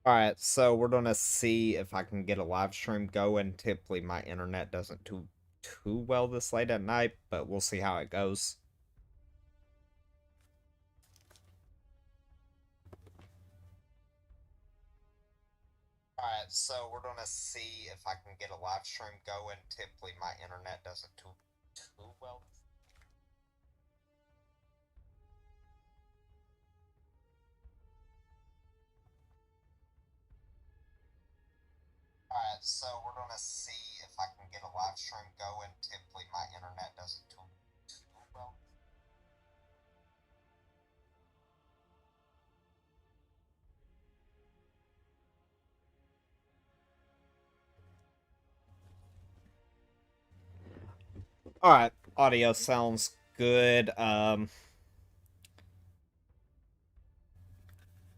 Alright, so we're gonna see if I can get a live stream going. Typically my internet doesn't do too well this late at night, but we'll see how it goes. Alright, so we're gonna see if I can get a live stream going. Typically my internet doesn't do too well. Alright, so we're gonna see if I can get a live stream going. Typically my internet doesn't do too well. Alright, audio sounds good.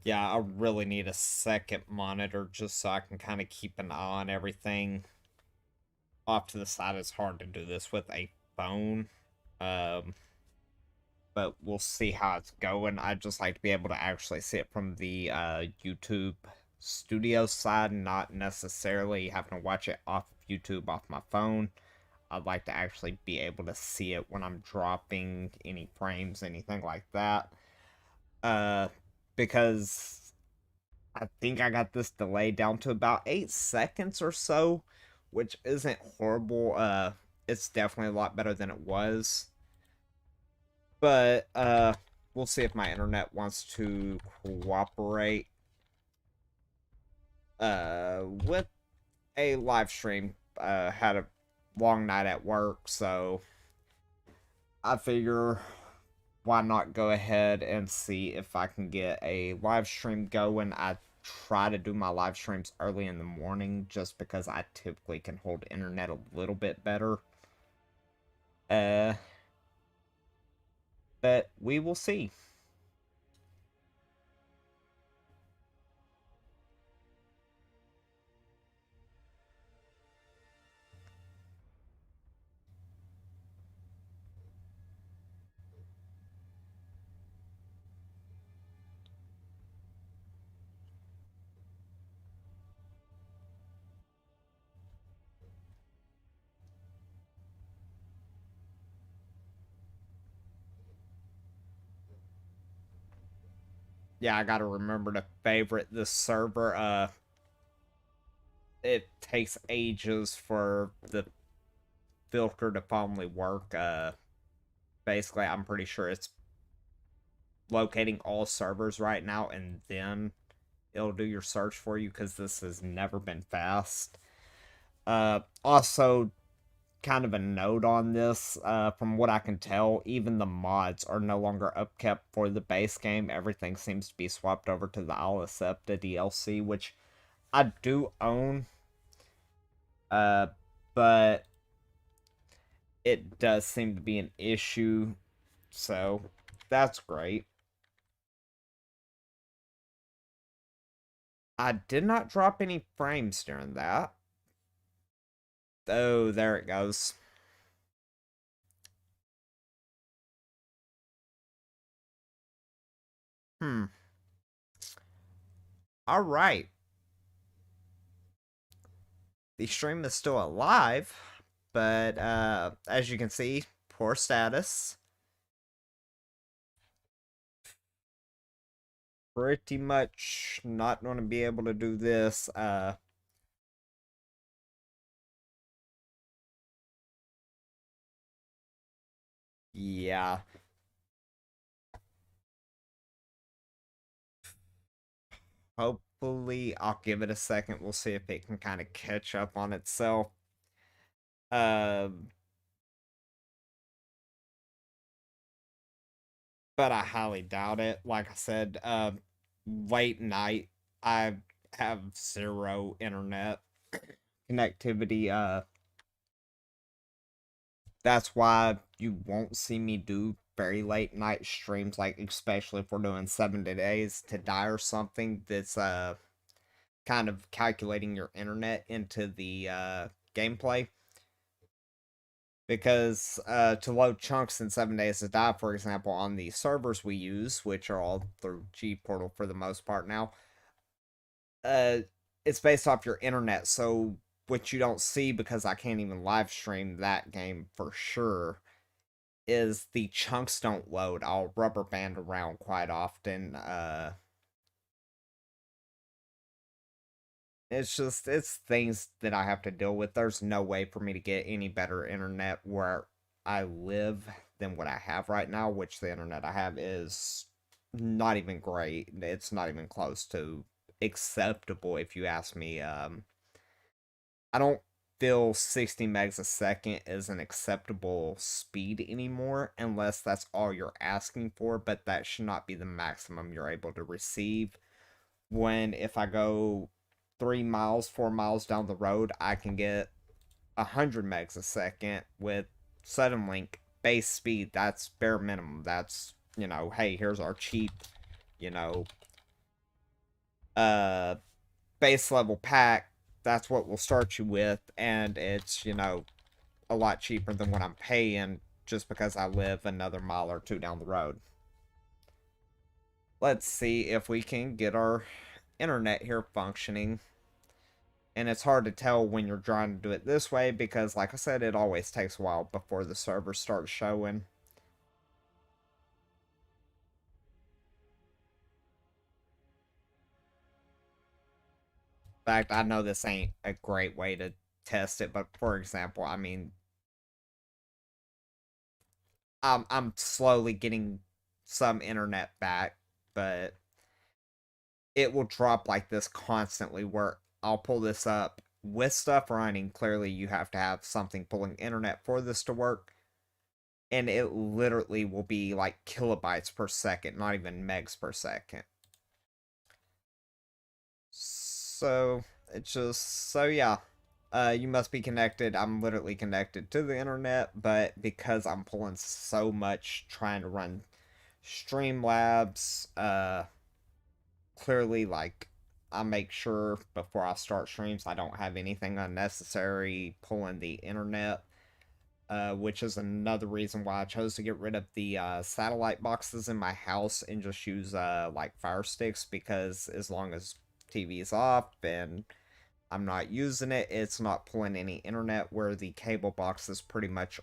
Yeah, I really need a second monitor just so I can kind of keep an eye on everything. Off to the side, it's hard to do this with a phone. Um, but we'll see how it's going. I'd just like to be able to actually see it from the YouTube studio side, not necessarily having to watch it off of YouTube off my phone. I'd like to actually be able to see it when I'm dropping any frames, anything like that. Uh, because I think I got this delay down to about 8 seconds or so, which isn't horrible. It's definitely a lot better than it was. But we'll see if my internet wants to cooperate with a live stream. Had a long night at work, so I figure why not go ahead and see if I can get a live stream going. I try to do my live streams early in the morning just because I typically can hold internet a little bit better. Uh, but we will see. Yeah, I gotta remember to favorite this server. It takes ages for the filter to finally work. Basically, I'm pretty sure it's locating all servers right now, and then it'll do your search for you because this has never been fast. Also, kind of a note on this, from what I can tell, even the mods are no longer upkept for the base game. Everything seems to be swapped over to the I'll Accept the DLC, which I do own. Uh, but it does seem to be an issue, so that's great. I did not drop any frames during that. Oh, there it goes. Hmm. All right. The stream is still alive, but as you can see, poor status. Pretty much not going to be able to do this. Yeah. Hopefully, I'll give it a second. We'll see if it can kind of catch up on itself. Um, but I highly doubt it. Like I said, late night, I have zero internet connectivity. That's why you won't see me do very late night streams, like especially if we're doing 7 days to die or something. That's kind of calculating your internet into the gameplay. Because to load chunks in 7 days to die, for example, on the servers we use, which are all through G Portal for the most part now, uh, it's based off your internet. So what you don't see, because I can't even live stream that game for sure, is the chunks don't load. I'll rubber band around quite often. It's things that I have to deal with. There's no way for me to get any better internet where I live than what I have right now, which the internet I have is not even great. It's not even close to acceptable if you ask me. I don't feel 60 megs a second is an acceptable speed anymore unless that's all you're asking for, but that should not be the maximum you're able to receive. When if I go 3 miles, 4 miles down the road, I can get 100 megs a second with Suddenlink base speed. That's bare minimum. That's, hey, here's our cheap, you know, uh, base level pack. That's what we'll start you with, and it's, a lot cheaper than what I'm paying just because I live another mile or two down the road. Let's see if we can get our internet here functioning. And it's hard to tell when you're trying to do it this way because, like I said, it always takes a while before the server starts showing. In fact, I know this ain't a great way to test it, but for example, I mean, I'm slowly getting some internet back, but it will drop like this constantly where I'll pull this up with stuff running. Clearly, you have to have something pulling internet for this to work. And it literally will be like kilobytes per second, not even megs per second. So, it's just, so yeah. You must be connected. I'm literally connected to the internet, but because I'm pulling so much trying to run Streamlabs, clearly, like, I make sure before I start streams I don't have anything unnecessary pulling the internet, which is another reason why I chose to get rid of the satellite boxes in my house and just use like Fire Sticks, because as long as TV is off and I'm not using it, it's not pulling any internet, where the cable box is pretty much,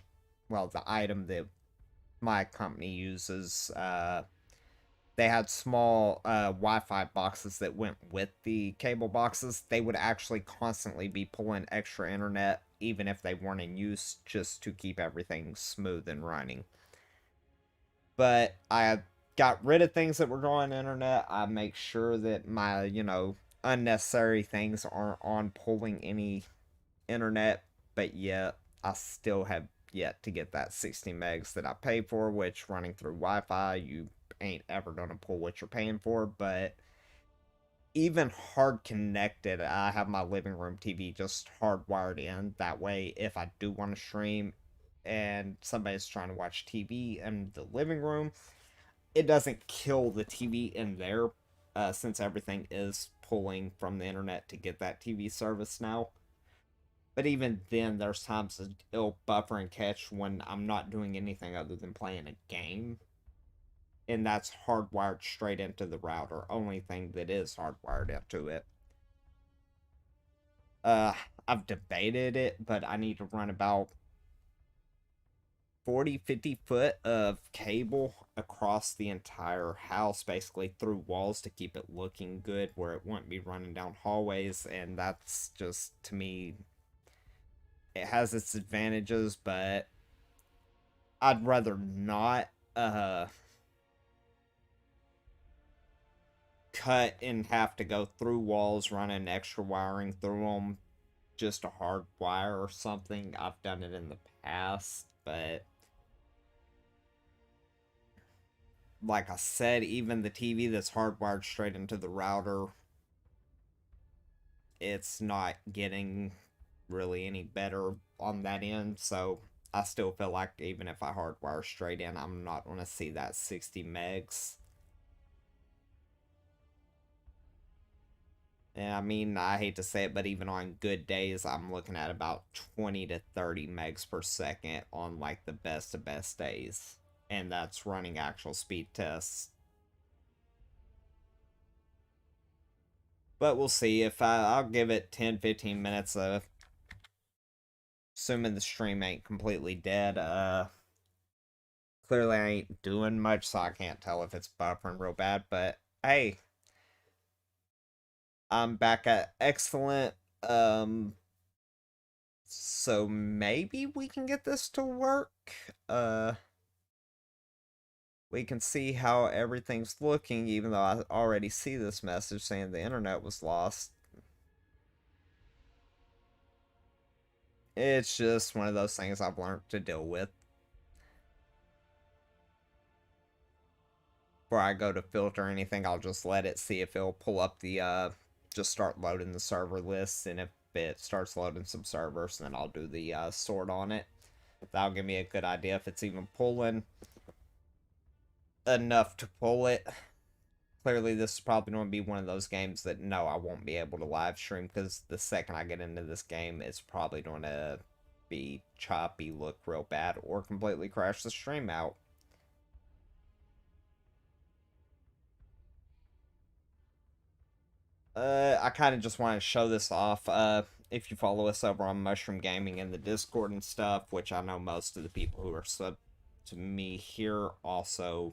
well, the item that my company uses, they had small Wi-Fi boxes that went with the cable boxes. They would actually constantly be pulling extra internet, even if they weren't in use, just to keep everything smooth and running. But I got rid of things that were drawing internet. I make sure that my, unnecessary things aren't on pulling any internet, but yet I still have yet to get that 60 megs that I pay for, which running through Wi-Fi, you ain't ever gonna pull what you're paying for. But even hard connected, I have my living room TV just hardwired in. That way, if I do want to stream and somebody's trying to watch TV in the living room, it doesn't kill the TV in there, since everything is pulling from the internet to get that TV service now. But even then, there's times it'll buffer and catch when I'm not doing anything other than playing a game. And that's hardwired straight into the router. Only thing that is hardwired into it. Uh, I've debated it, but I need to run about 40-50 foot of cable across the entire house, basically through walls, to keep it looking good, where it won't be running down hallways. And that's just, to me, it has its advantages, but I'd rather not cut and have to go through walls running extra wiring through them just to hard wire or something. I've done it in the past, but like I said, even the TV that's hardwired straight into the router, it's not getting really any better on that end. So I still feel like even if I hardwire straight in, I'm not going to see that 60 megs. And I mean, I hate to say it, but even on good days, I'm looking at about 20 to 30 megs per second on like the best of best days. And that's running actual speed tests. But we'll see. If I'll give it 10-15 minutes, assuming the stream ain't completely dead. Clearly I ain't doing much, so I can't tell if it's buffering real bad, but hey, I'm back at excellent. So maybe we can get this to work. Uh, we can see how everything's looking, even though I already see this message saying the internet was lost. It's just one of those things I've learned to deal with. Before I go to filter anything, I'll just let it see if it'll pull up the, just start loading the server lists, and if it starts loading some servers, then I'll do the sort on it. That'll give me a good idea if it's even pulling enough to pull it. Clearly, this is probably going to be one of those games that, no, I won't be able to live stream, because the second I get into this game, it's probably going to be choppy, look real bad, or completely crash the stream out. I kind of just want to show this off. If you follow us over on Mushroom Gaming in the Discord and stuff, which I know most of the people who are sub to me here also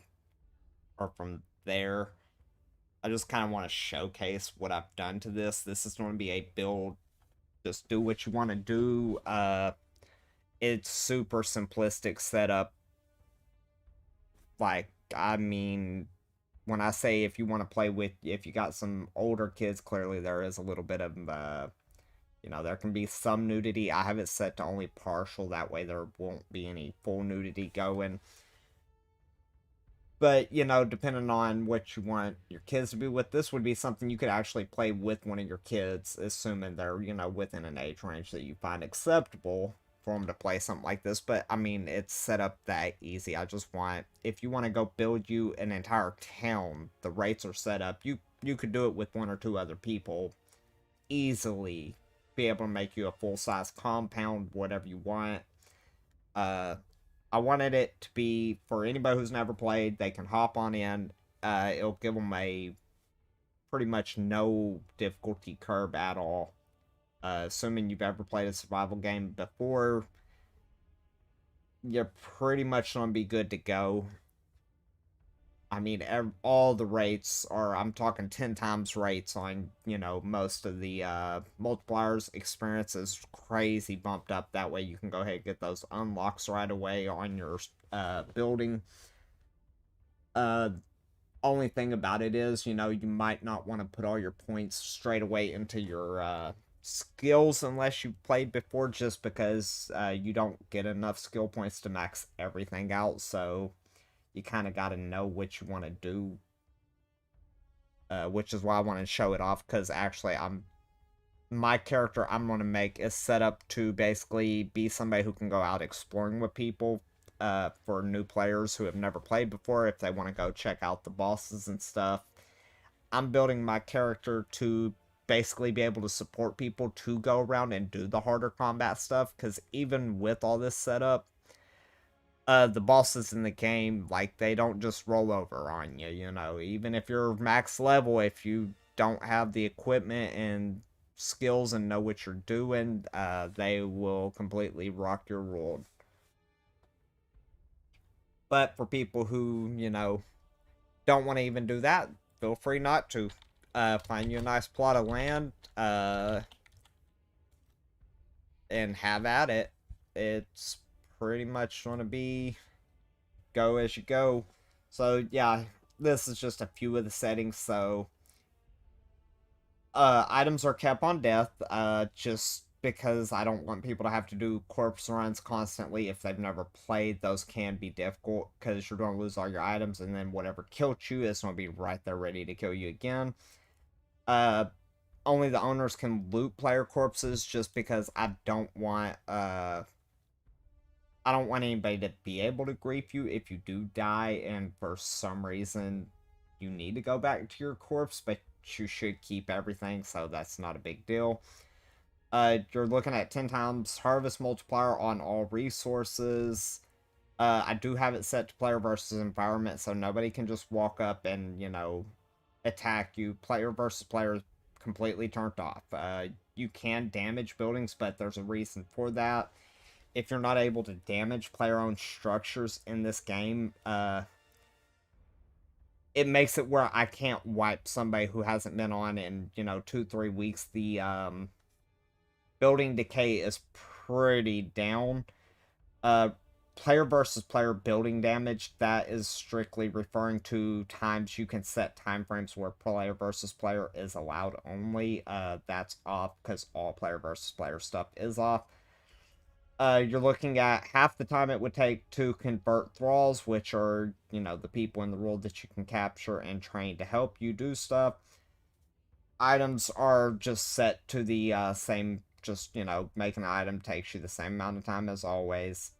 are from there. I just kind of want to showcase what I've done to this. This is going to be a build. Just do what you want to do. It's super simplistic setup. Like, I mean, when I say if you want to play with, if you got some older kids, clearly there is a little bit of, there can be some nudity. I have it set to only partial. That way there won't be any full nudity going. But, depending on what you want your kids to be with, this would be something you could actually play with one of your kids, assuming they're, within an age range that you find acceptable for them to play something like this. But, I mean, it's set up that easy. I just want, if you want to go build you an entire town, the rates are set up. You could do it with one or two other people. Easily be able to make you a full-size compound, whatever you want. I wanted it to be for anybody who's never played. They can hop on in. It'll give them a pretty much no difficulty curve at all. Assuming you've ever played a survival game before, you're pretty much going to be good to go. I mean, all the rates are, I'm talking 10 times rates on, most of the multipliers. Experience is crazy bumped up. That way you can go ahead and get those unlocks right away on your building. Only thing about it is, you might not want to put all your points straight away into your skills unless you've played before, just because you don't get enough skill points to max everything out. So you kind of got to know what you want to do, which is why I want to show it off, because actually my character I'm going to make is set up to basically be somebody who can go out exploring with people, for new players who have never played before, if they want to go check out the bosses and stuff. I'm building my character to basically be able to support people to go around and do the harder combat stuff, because even with all this setup, the bosses in the game, like, they don't just roll over on you, even if you're max level, if you don't have the equipment and skills and know what you're doing, they will completely rock your world. But for people who, don't want to even do that, feel free not to. Find you a nice plot of land, and have at it. It's pretty much going to be go as you go. So yeah, this is just a few of the settings. So items are kept on death, just because I don't want people to have to do corpse runs constantly if they've never played. Those can be difficult, because you're going to lose all your items, and then whatever killed you is going to be right there ready to kill you again. Only the owners can loot player corpses, just because I don't want anybody to be able to grief you if you do die and for some reason you need to go back to your corpse, but you should keep everything, so that's not a big deal. You're looking at 10 times harvest multiplier on all resources. I do have it set to player versus environment, so nobody can just walk up and, attack you. Player versus player completely turned off. You can damage buildings, but there's a reason for that. If you're not able to damage player-owned structures in this game, it makes it where I can't wipe somebody who hasn't been on in, 2-3 weeks. The building decay is pretty down. Player versus player building damage, that is strictly referring to times you can set time frames where player versus player is allowed only. That's off because all player versus player stuff is off. You're looking at half the time it would take to convert thralls, which are, the people in the world that you can capture and train to help you do stuff. Items are just set to the same, just, making an item takes you the same amount of time as always.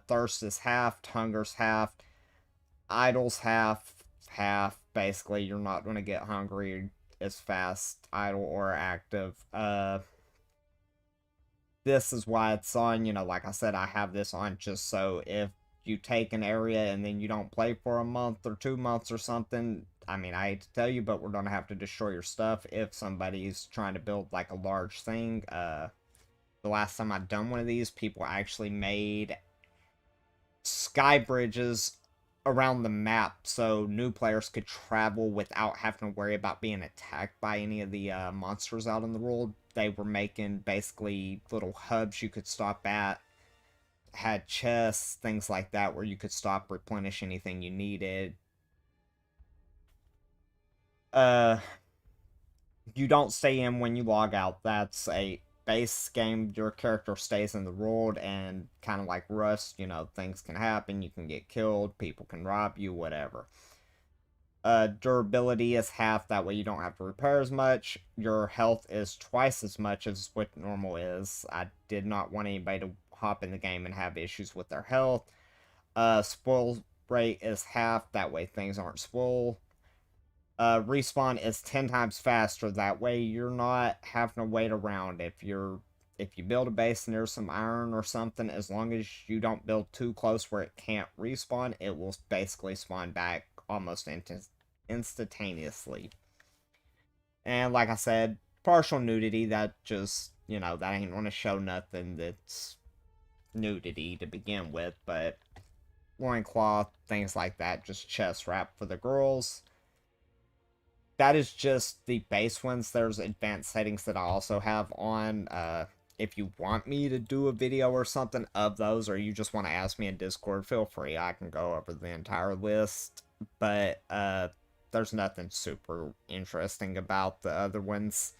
Thirst is half, hunger's half, idle's half. Basically, you're not going to get hungry as fast, idle or active. This is why it's on, like I said, I have this on just so if you take an area and then you don't play for a month or 2 months or something, I mean, I hate to tell you, but we're going to have to destroy your stuff if somebody's trying to build, like, a large thing. The last time I'd done one of these, people actually made sky bridges around the map so new players could travel without having to worry about being attacked by any of the monsters out in the world. They were making basically little hubs you could stop at, had chests, things like that, where you could stop, replenish anything you needed. You don't stay in when you log out. That's a base game. Your character stays in the world, and kind of like Rust, things can happen. You can get killed, people can rob you, whatever. Durability is half, that way you don't have to repair as much. Your health is twice as much as what normal is. I did not want anybody to hop in the game and have issues with their health. Spoil rate is half, that way things aren't spoiled. Respawn is 10 times faster, that way you're not having to wait around. If you build a base and there's some iron or something, as long as you don't build too close where it can't respawn, it will basically spawn back almost instantaneously. And like I said, partial nudity, that just, that ain't gonna show nothing that's nudity to begin with, but loincloth, things like that, just chest wrap for the girls. That is just the base ones. There's advanced settings that I also have on. If you want me to do a video or something of those, or you just want to ask me in Discord, feel free. I can go over the entire list. But there's nothing super interesting about the other ones.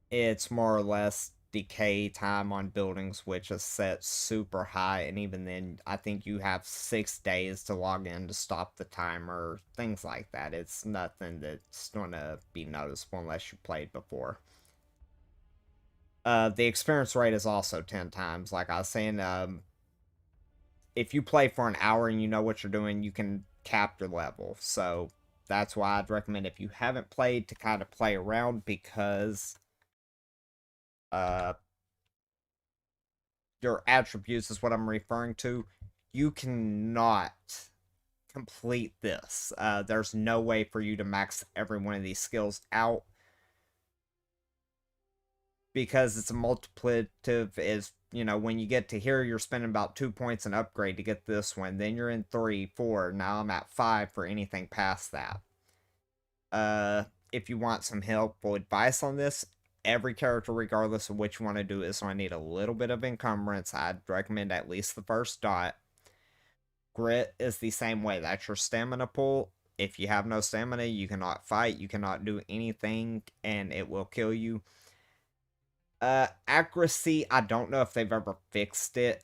It's more or less decay time on buildings, which is set super high, and even then, I think you have 6 days to log in to stop the timer, things like that. It's nothing that's gonna be noticeable unless you played before. The experience rate is also 10 times. Like I was saying, if you play for an hour and you know what you're doing, you can cap your level. So that's why I'd recommend, if you haven't played, to kind of play around, because your attributes is what I'm referring to. You cannot complete this. There's no way for you to max every one of these skills out, because it's a multiplicative. Is, when you get to here, you're spending about 2 points an upgrade to get this one, then you're in 3, 4, now I'm at 5 for anything past that. If you want some helpful advice on this, every character, regardless of which you want to do, is going to need a little bit of encumbrance. I'd recommend at least the first dot. Grit is the same way. That's your stamina pool. If you have no stamina, you cannot fight, you cannot do anything, and it will kill you. Accuracy, I don't know if they've ever fixed it.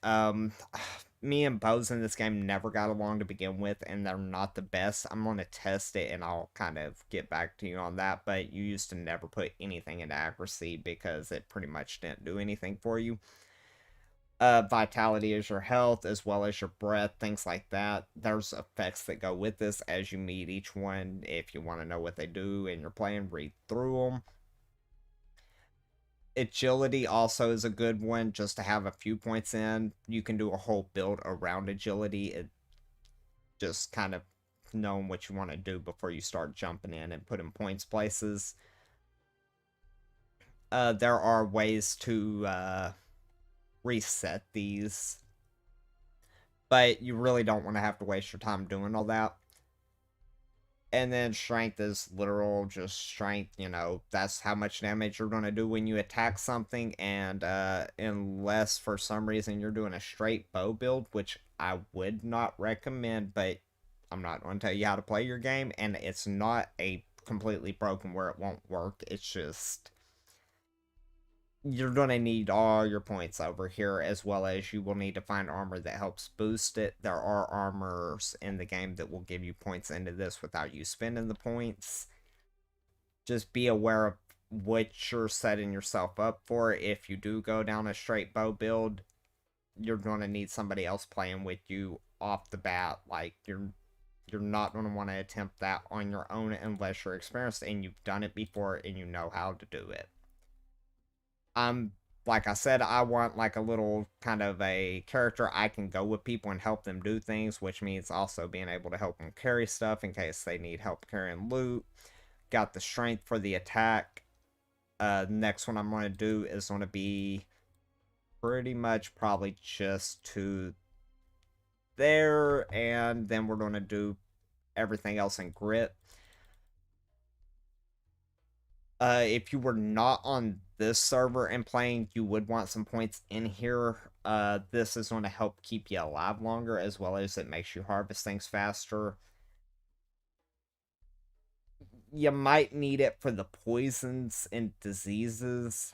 Me and bows in this game never got along to begin with, and they're not the best. I'm going to test it, and I'll kind of get back to you on that, but you used to never put anything into accuracy because it pretty much didn't do anything for you. Vitality is your health, as well as your breath, things like that. There's effects that go with this as you meet each one. If you want to know what they do and you're playing, read through them. Agility also is a good one, just to have a few points in. You can do a whole build around agility. It just kind of knowing what you want to do before you start jumping in and putting points places. There are ways to reset these, but you really don't want to have to waste your time doing all that. And then strength is literal, just strength, that's how much damage you're going to do when you attack something. And unless for some reason you're doing a straight bow build, which I would not recommend, but I'm not going to tell you how to play your game. And it's not a completely broken where it won't work. It's just you're going to need all your points over here, as well as you will need to find armor that helps boost it. There are armors in the game that will give you points into this without you spending the points. Just be aware of what you're setting yourself up for. If you do go down a straight bow build, you're going to need somebody else playing with you off the bat. Like, you're not going to want to attempt that on your own unless you're experienced and you've done it before and you know how to do it. Like I said, I want like a little kind of a character I can go with people and help them do things, which means also being able to help them carry stuff in case they need help carrying loot. Got the strength for the attack. Next one I'm going to do is going to be pretty much probably just to there, and then we're going to do everything else in grit. If you were not on this server and playing, you would want some points in here. This is going to help keep you alive longer, as well as it makes you harvest things faster. You might need it for the poisons and diseases,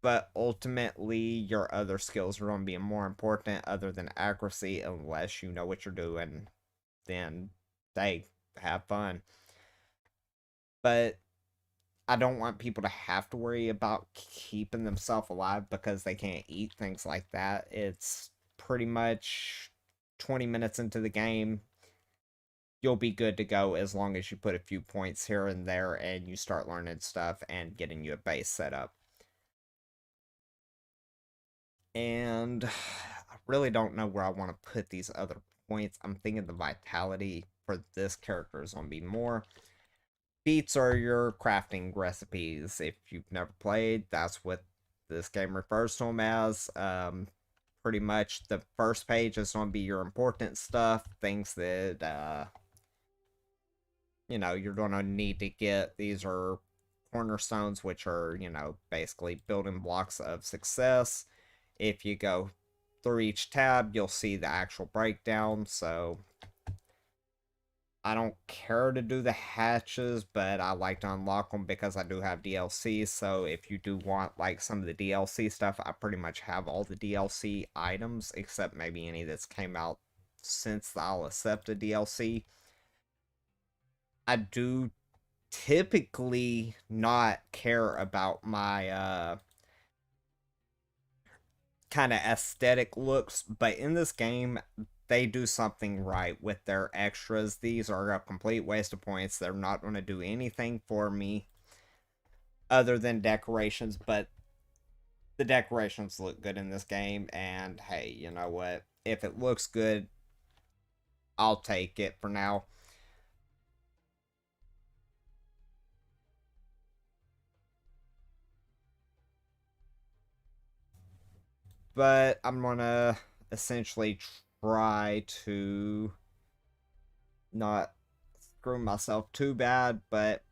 but ultimately your other skills are going to be more important other than accuracy, unless you know what you're doing. Then, hey, have fun. But I don't want people to have to worry about keeping themselves alive because they can't eat, things like that. It's pretty much 20 minutes into the game, you'll be good to go as long as you put a few points here and there and you start learning stuff and getting you a base set up. And I really don't know where I want to put these other points. I'm thinking the vitality for this character is going to be more. Feats are your crafting recipes. If you've never played, that's what this game refers to them as. Pretty much the first page is going to be your important stuff, things that you're going to need to get. These are cornerstones, which are basically building blocks of success. If you go through each tab, you'll see the actual breakdown. So I don't care to do the hatches, but I like to unlock them because I do have DLC. So if you do want like some of the DLC stuff, I pretty much have all the DLC items, except maybe any that's came out since I'll accept a DLC. I do typically not care about my kind of aesthetic looks, but in this game, they do something right with their extras. These are a complete waste of points. They're not going to do anything for me other than decorations, but the decorations look good in this game, and hey, you know what? If it looks good, I'll take it for now. But I'm gonna essentially try to not screw myself too bad, but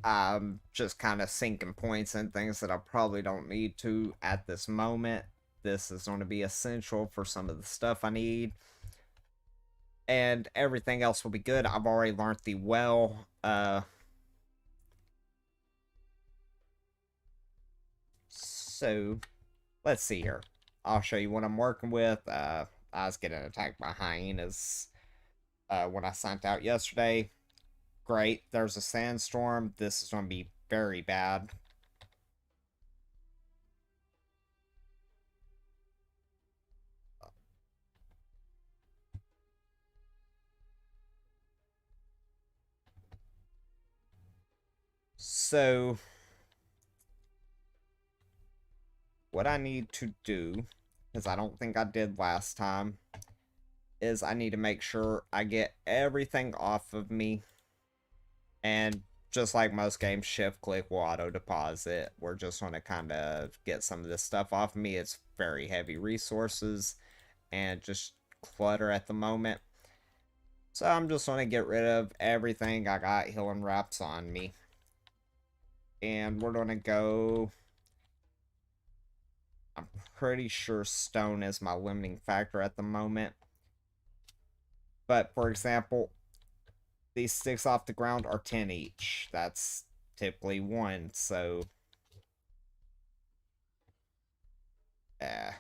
I'm just kind of sinking points and things that I probably don't need to at this moment. This is going to be essential for some of the stuff I need. And everything else will be good. I've already learned the well. So, let's see here. I'll show you what I'm working with. I was getting attacked by hyenas when I sent out yesterday. Great. There's a sandstorm. This is going to be very bad. So, what I need to do, because I don't think I did last time, is I need to make sure I get everything off of me. And just like most games, shift click will auto deposit. We're just going to kind of get some of this stuff off of me. It's very heavy resources and just clutter at the moment. So I'm just going to get rid of everything I got healing wraps on me. And we're going to go... I'm pretty sure stone is my limiting factor at the moment. But, for example, these sticks off the ground are 10 each. That's typically one, so... yeah.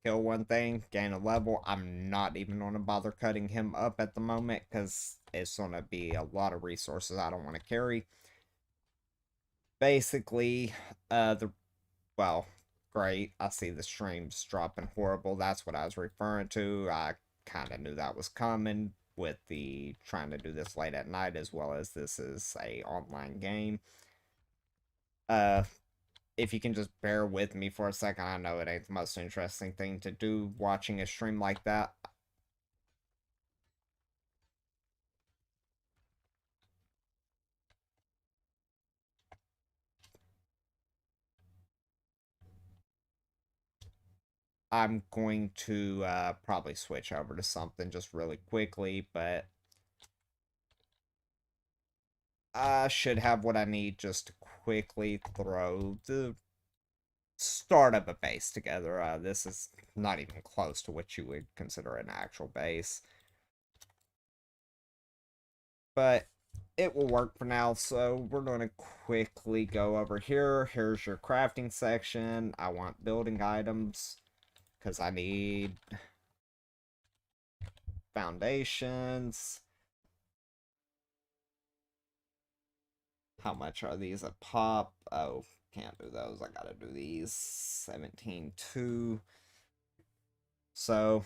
Kill one thing, gain a level. I'm not even going to bother cutting him up at the moment because it's going to be a lot of resources I don't want to carry. Basically, well, great. I see the streams dropping horrible. That's what I was referring to. I kind of knew that was coming with the trying to do this late at night as well as this is a online game. If you can just bear with me for a second, I know it ain't the most interesting thing to do watching a stream like that. I'm going to probably switch over to something just really quickly, but I should have what I need just to quickly throw the start of a base together. This is not even close to what you would consider an actual base. But it will work for now, so we're going to quickly go over here. Here's your crafting section. I want building items because I need foundations. How much are these a pop? Oh, can't do those. I gotta do these. 17.2. So,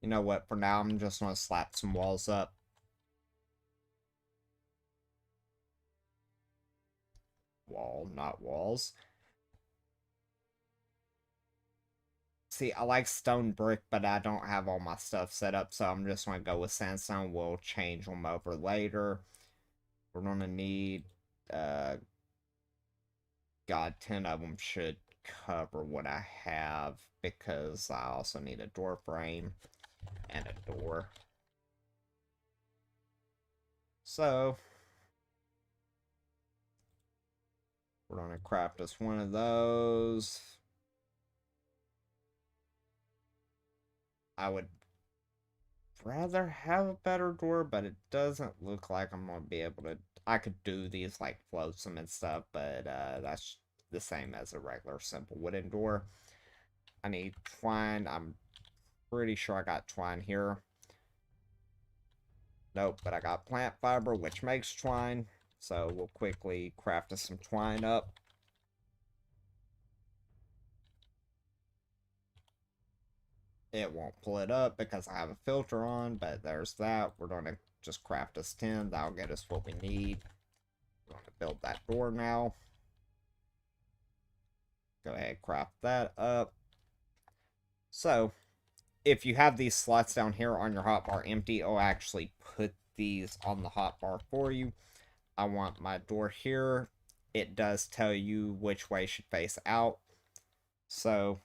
you know what? For now, I'm just gonna slap some walls up. Wall, not walls. See, I like stone brick, but I don't have all my stuff set up, so I'm just gonna go with sandstone. We'll change them over later. We're gonna need, God, 10 of them should cover what I have, because I also need a door frame and a door. So, we're gonna craft us one of those. I would rather have a better door, but it doesn't look like I'm gonna be able to. I could do these like floatsome and stuff, but that's the same as a regular simple wooden door. I need twine. I'm pretty sure I got twine here. Nope, but I got plant fiber, which makes twine. So we'll quickly craft us some twine up. It won't pull it up because I have a filter on, but there's that. We're going to just craft us 10. That'll get us what we need. We're going to build that door now. Go ahead, craft that up. So, if you have these slots down here on your hotbar empty, it'll actually put these on the hotbar for you. I want my door here. It does tell you which way should face out. So,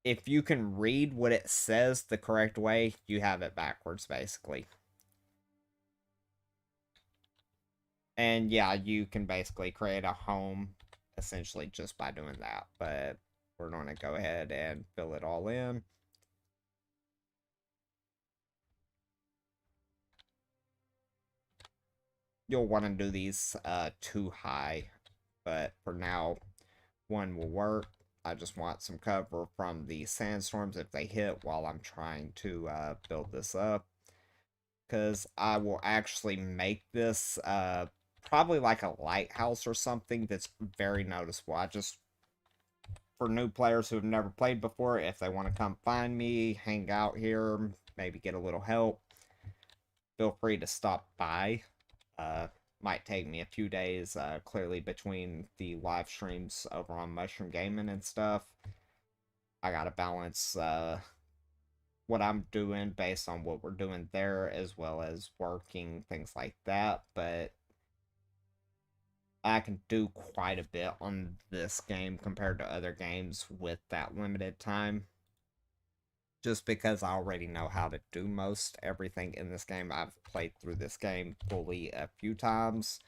if you can read what it says the correct way, you have it backwards, basically. And yeah, you can basically create a home, essentially, just by doing that. But we're going to go ahead and fill it all in. You'll want to do these too high, but for now, one will work. I just want some cover from the sandstorms if they hit while I'm trying to build this up. Because I will actually make this probably like a lighthouse or something that's very noticeable. I just for new players who have never played before, if they want to come find me, hang out here, maybe get a little help, feel free to stop by. Might take me a few days, clearly between the live streams over on Mushroom Gaming and stuff. I gotta balance what I'm doing based on what we're doing there, as well as working, things like that, but I can do quite a bit on this game compared to other games with that limited time. Just because I already know how to do most everything in this game. I've played through this game fully a few times.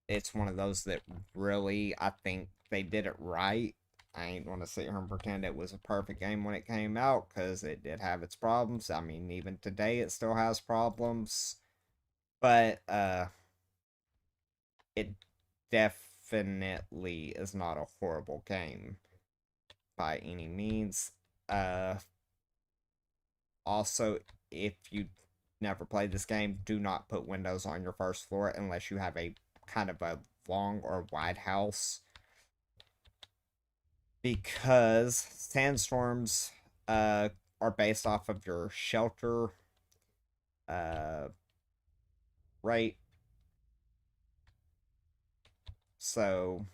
It's one of those that really, I think they did it right. I ain't gonna sit here and pretend it was a perfect game when it came out, because it did have its problems. I mean, even today it still has problems. But, it definitely is not a horrible game by any means. Also, if you never played this game, do not put windows on your first floor unless you have a kind of a long or wide house, because sandstorms are based off of your shelter rate. So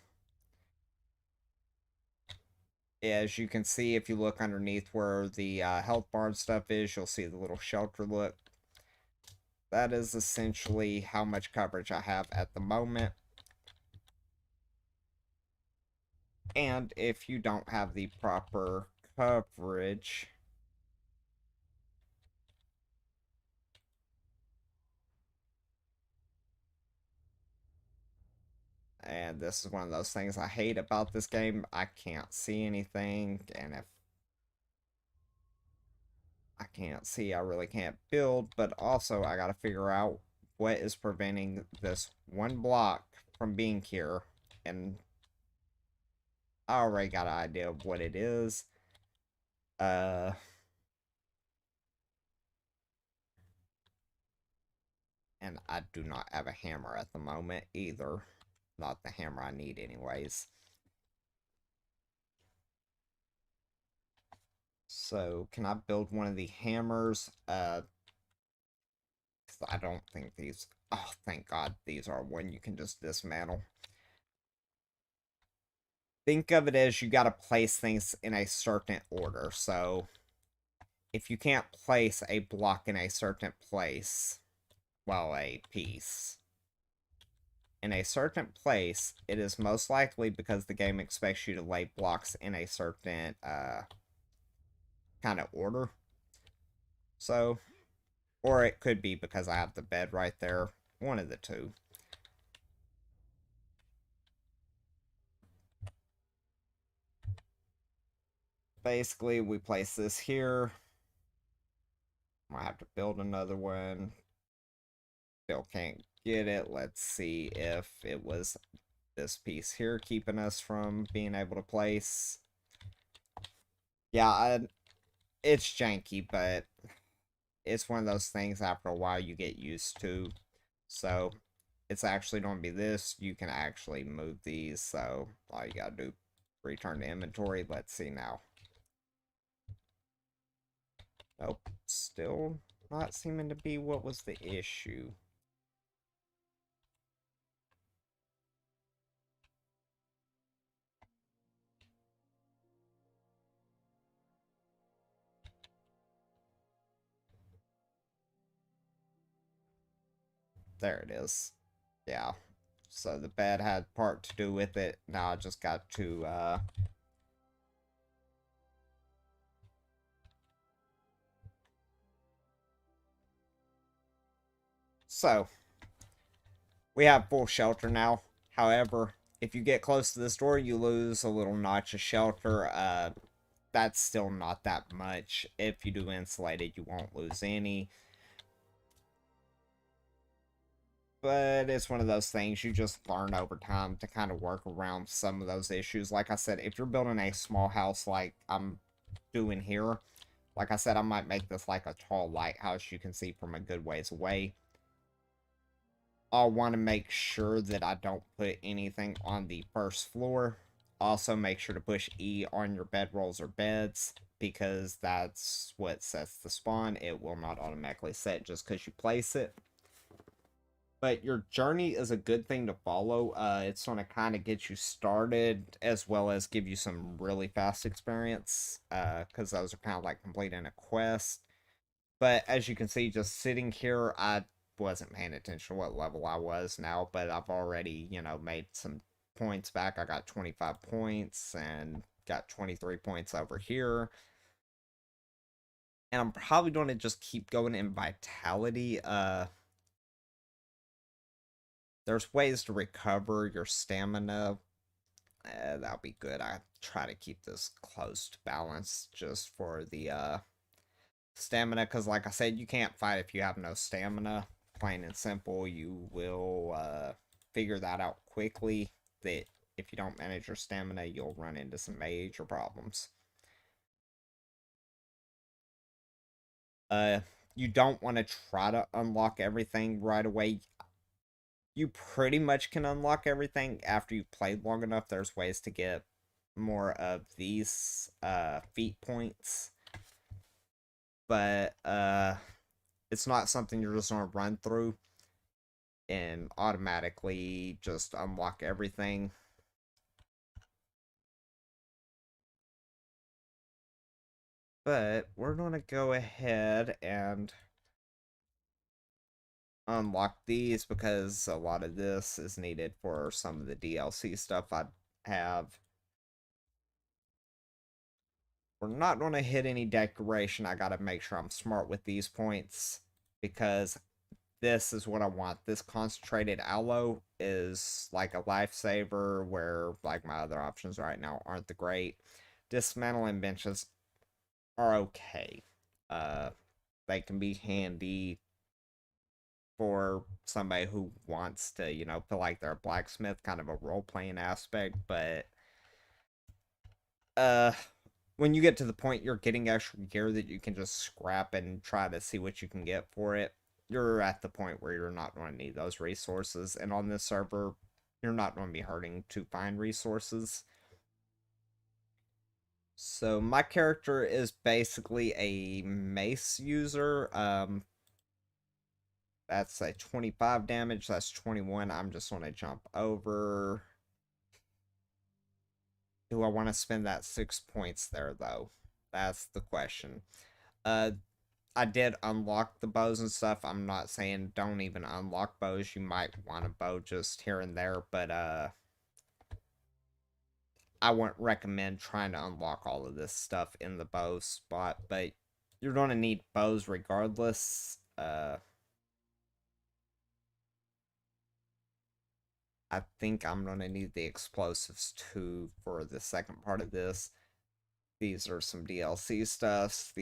as you can see, if you look underneath where the health bar and stuff is, you'll see the little shelter look. That is essentially how much coverage I have at the moment. And if you don't have the proper coverage, and this is one of those things I hate about this game, I can't see anything, and if I can't see, I really can't build. But also, I gotta figure out what is preventing this one block from being here, and I already got an idea of what it is. And I do not have a hammer at the moment either. Not the hammer I need anyways. So, can I build one of the hammers? I don't think these... Oh, thank God, these are one you can just dismantle. Think of it as you gotta place things in a certain order. So, if you can't place a block in a certain place, well, a piece in a certain place, it is most likely because the game expects you to lay blocks in a certain kind of order. So, or it could be because I have the bed right there. One of the two. Basically, we place this here. I have to build another one. Still can't get it. Let's see if it was this piece here keeping us from being able to place. Yeah, it's janky, but it's one of those things after a while you get used to. So, it's actually going to be this. You can actually move these, so all you gotta do, return to inventory. Let's see now. Nope, still not seeming to be what was the issue. There it is. Yeah. So the bed had part to do with it. Now I just got to, So, we have full shelter now. However, if you get close to this door, you lose a little notch of shelter. That's still not that much. If you do insulate it, you won't lose any. But it's one of those things you just learn over time to kind of work around some of those issues. Like I said, if you're building a small house like I'm doing here, like I said, I might make this like a tall lighthouse you can see from a good ways away. I'll want to make sure that I don't put anything on the first floor. Also, make sure to push E on your bedrolls or beds because that's what sets the spawn. It will not automatically set just because you place it. But your journey is a good thing to follow. It's going to kind of get you started as well as give you some really fast experience because those are kind of like completing a quest. But as you can see, just sitting here, I wasn't paying attention to what level I was now, but I've already, made some points back. I got 25 points and got 23 points over here. And I'm probably going to just keep going in vitality. There's ways to recover your stamina. That'll be good. I try to keep this close to balance just for the stamina, because like I said, you can't fight if you have no stamina. Plain and simple, you will figure that out quickly, that if you don't manage your stamina, you'll run into some major problems. Uh, you don't want to try to unlock everything right away. You pretty much can unlock everything after you've played long enough. There's ways to get more of these feat points, but it's not something you're just going to run through and automatically just unlock everything. But we're going to go ahead and unlock these because a lot of this is needed for some of the DLC stuff I have. We're not going to hit any decoration. I got to make sure I'm smart with these points because this is what I want. This concentrated aloe is like a lifesaver where like my other options right now aren't the great. Dismantling benches are okay. Uh, they can be handy for somebody who wants to, feel like they're a blacksmith, kind of a role playing aspect. But uh, when you get to the point you're getting extra gear that you can just scrap and try to see what you can get for it, you're at the point where you're not going to need those resources. And on this server, you're not going to be hurting to find resources. So my character is basically a mace user. That's a 25 damage. That's 21. I'm just going to jump over. Do I want to spend that 6 points there, though? That's the question. Uh, I did unlock the bows and stuff. I'm not saying don't even unlock bows. You might want a bow just here and there, but I wouldn't recommend trying to unlock all of this stuff in the bow spot. But you're going to need bows regardless. I think I'm going to need the explosives too for the second part of this. These are some DLC stuffs.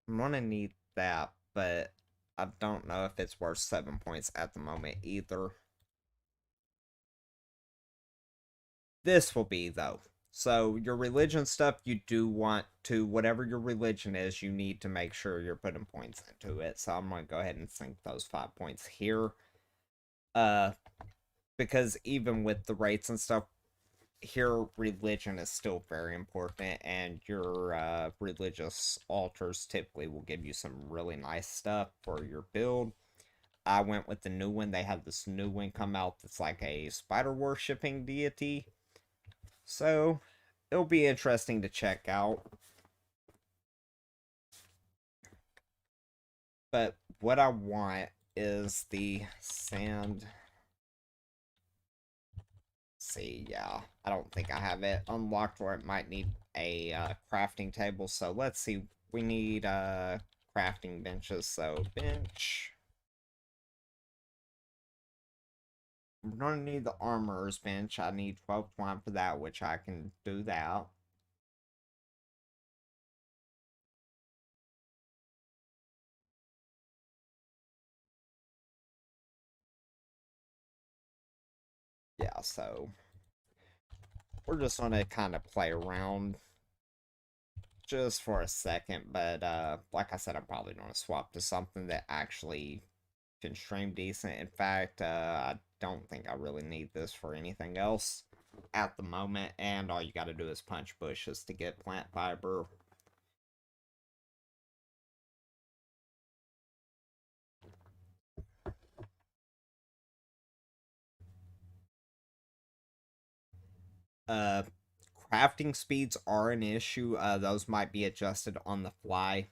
I'm going to need that, but I don't know if it's worth 7 points at the moment either. This will be, though. So, your religion stuff, you do want to, whatever your religion is, you need to make sure you're putting points into it. So, I'm going to go ahead and sink those 5 points here. Uh, because even with the rates and stuff, here religion is still very important, and your religious altars typically will give you some really nice stuff for your build. I went with the new one. They have this new one come out that's like a spider worshipping deity, so it'll be interesting to check out. But what I want is the sand. See, yeah, I don't think I have it unlocked, or it might need a crafting table. So let's see. We need crafting benches. So bench. I'm gonna need the armorer's bench. I need 12 twine for that, which I can do that. Yeah, so we're just gonna kind of play around. just for a second, but like I said, I'm probably going to swap to something that actually can stream decent. In fact, I don't think I really need this for anything else at the moment, and all you got to do is punch bushes to get plant fiber. Uh, Crafting speeds are an issue. Those might be adjusted on the fly.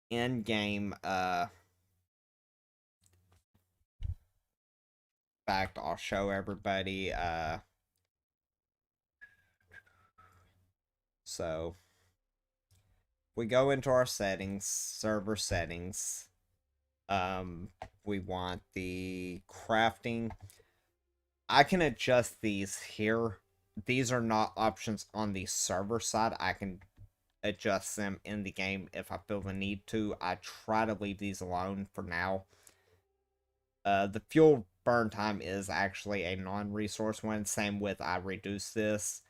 In game, fact, I'll show everybody. So we go into our settings, server settings. We want the crafting. I can adjust these here. These are not options on the server side. I can adjust them in the game if I feel the need to. I try to leave these alone for now. The fuel burn time is actually a non-resource one. Same with I reduce this.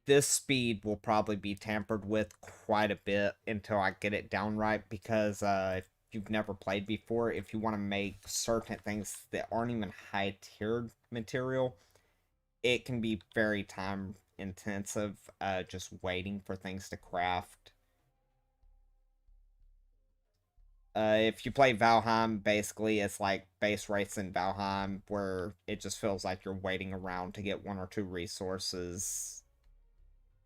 This speed will probably be tampered with quite a bit until I get it down right, because if you've never played before, if you want to make certain things that aren't even high tiered material, it can be very time intensive, just waiting for things to craft. If you play Valheim, basically it's like base rates in Valheim, where it just feels like you're waiting around to get one or two resources.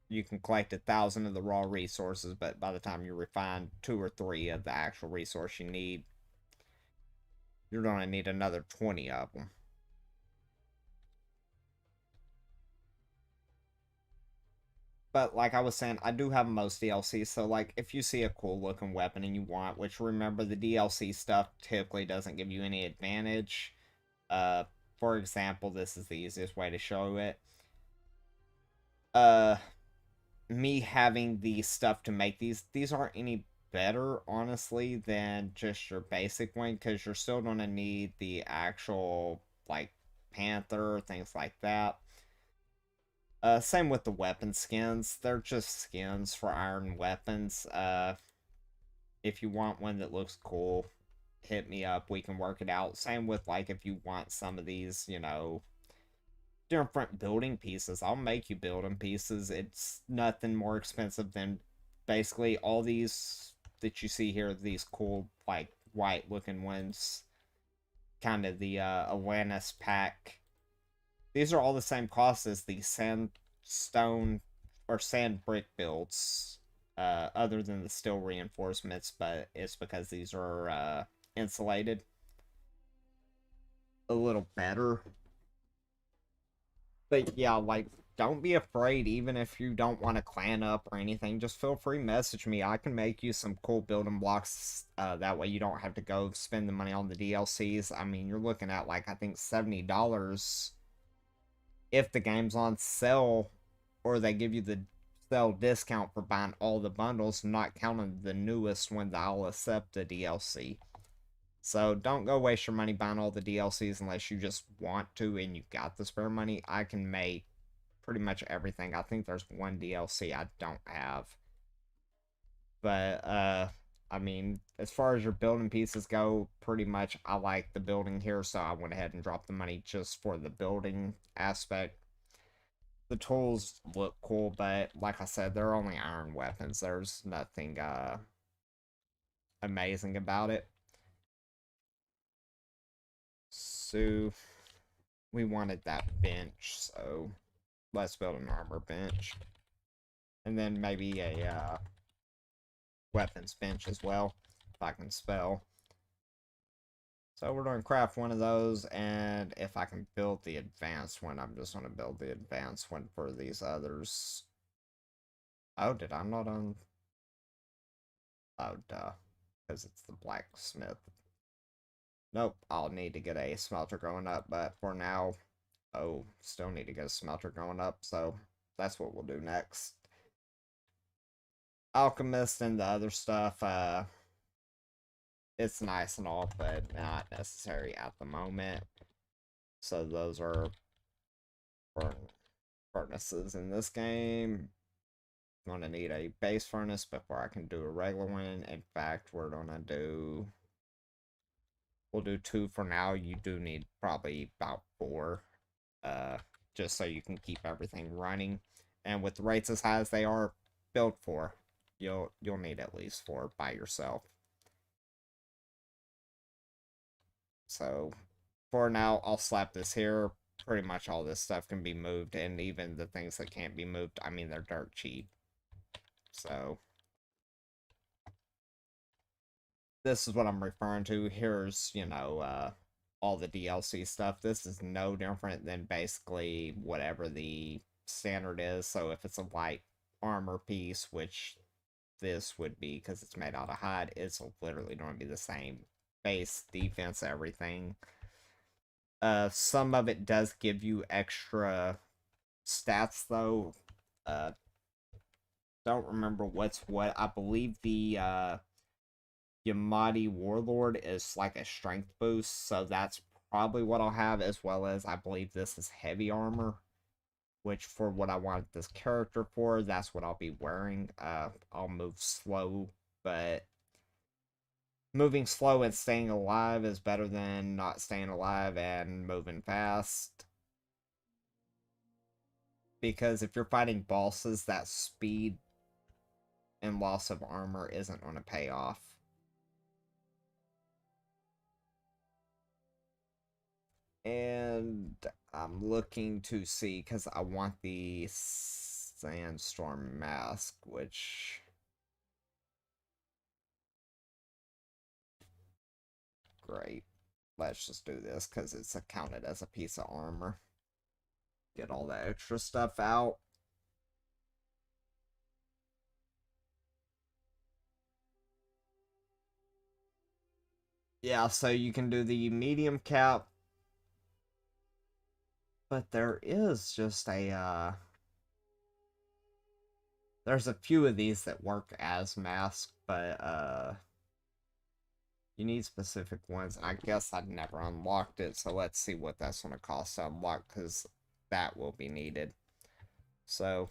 You can collect 1,000 of the raw resources, but by the time you refine 2 or 3 of the actual resource you need, you're going to need another 20 of them. But like I was saying, I do have most DLC, so like if you see a cool looking weapon and you want, which remember the DLC stuff typically doesn't give you any advantage. Uh, for example, this is the easiest way to show it. Uh, Me having the stuff to make these aren't any better, honestly, than just your basic one, because you're still gonna need the actual like panther, things like that. Same with the weapon skins. They're just skins for iron weapons. If you want one that looks cool, hit me up. We can work it out. Same with like if you want some of these, different building pieces. I'll make you building pieces. It's nothing more expensive than basically all these that you see here, these cool, like, white looking ones. Kind of the Atlantis pack. These are all the same cost as the sandstone or sand brick builds. Other than the steel reinforcements, but it's because these are insulated a little better. But yeah, like, don't be afraid, even if you don't want to clan up or anything. Just feel free, message me. I can make you some cool building blocks. That way you don't have to go spend the money on the DLCs. I mean, you're looking at, like, I think $70 if the game's on sale, or they give you the sale discount for buying all the bundles, not counting the newest one that I'll accept the DLC. So don't go waste your money buying all the DLCs unless you just want to and you got the spare money. I can make pretty much everything. I think there's one DLC I don't have. But I mean, as far as your building pieces go, pretty much I like the building here, so I went ahead and dropped the money just for the building aspect. The tools look cool, but like I said, they're only iron weapons. There's nothing amazing about it. So we wanted that bench, so let's build an armor bench. And then maybe a weapons bench as well, if I can spell. So we're going to craft one of those, and if I can build the advanced one, I'm just going to build the advanced one for these others. Oh, did I not on... Oh, duh. Because it's the blacksmith. Nope, I'll need to get a smelter going up, but for now, oh, still need to get a smelter going up, so that's what we'll do next. Alchemist and the other stuff, it's nice and all, but not necessary at the moment. So those are furnaces in this game. Gonna need a base furnace before I can do a regular one. In fact, we'll do 2 for now. You do need probably about 4, uh, just so you can keep everything running. And with the rates as high as they are, build 4. You'll need at least 4 by yourself. So for now, I'll slap this here. Pretty much all this stuff can be moved, and even the things that can't be moved, I mean, they're dirt cheap. So this is what I'm referring to. Here's, all the DLC stuff. This is no different than basically whatever the standard is. So if it's a light armor piece, which this would be because it's made out of hide, it's literally going to be the same base, defense, everything. Some of it does give you extra stats though. Don't remember what's what. I believe the Yamati Warlord is like a strength boost, so that's probably what I'll have, as well as I believe this is heavy armor, which for what I want this character for, that's what I'll be wearing. I'll move slow, but moving slow and staying alive is better than not staying alive and moving fast. Because if you're fighting bosses, that speed and loss of armor isn't going to pay off. And I'm looking to see, because I want the Sandstorm Mask, which... Great. Let's just do this, because it's counted as a piece of armor. Get all that extra stuff out. Yeah, so you can do the medium cap. But there is just there's a few of these that work as masks, but you need specific ones. I guess I'd never unlocked it, so let's see what that's going to cost to unlock, because that will be needed. So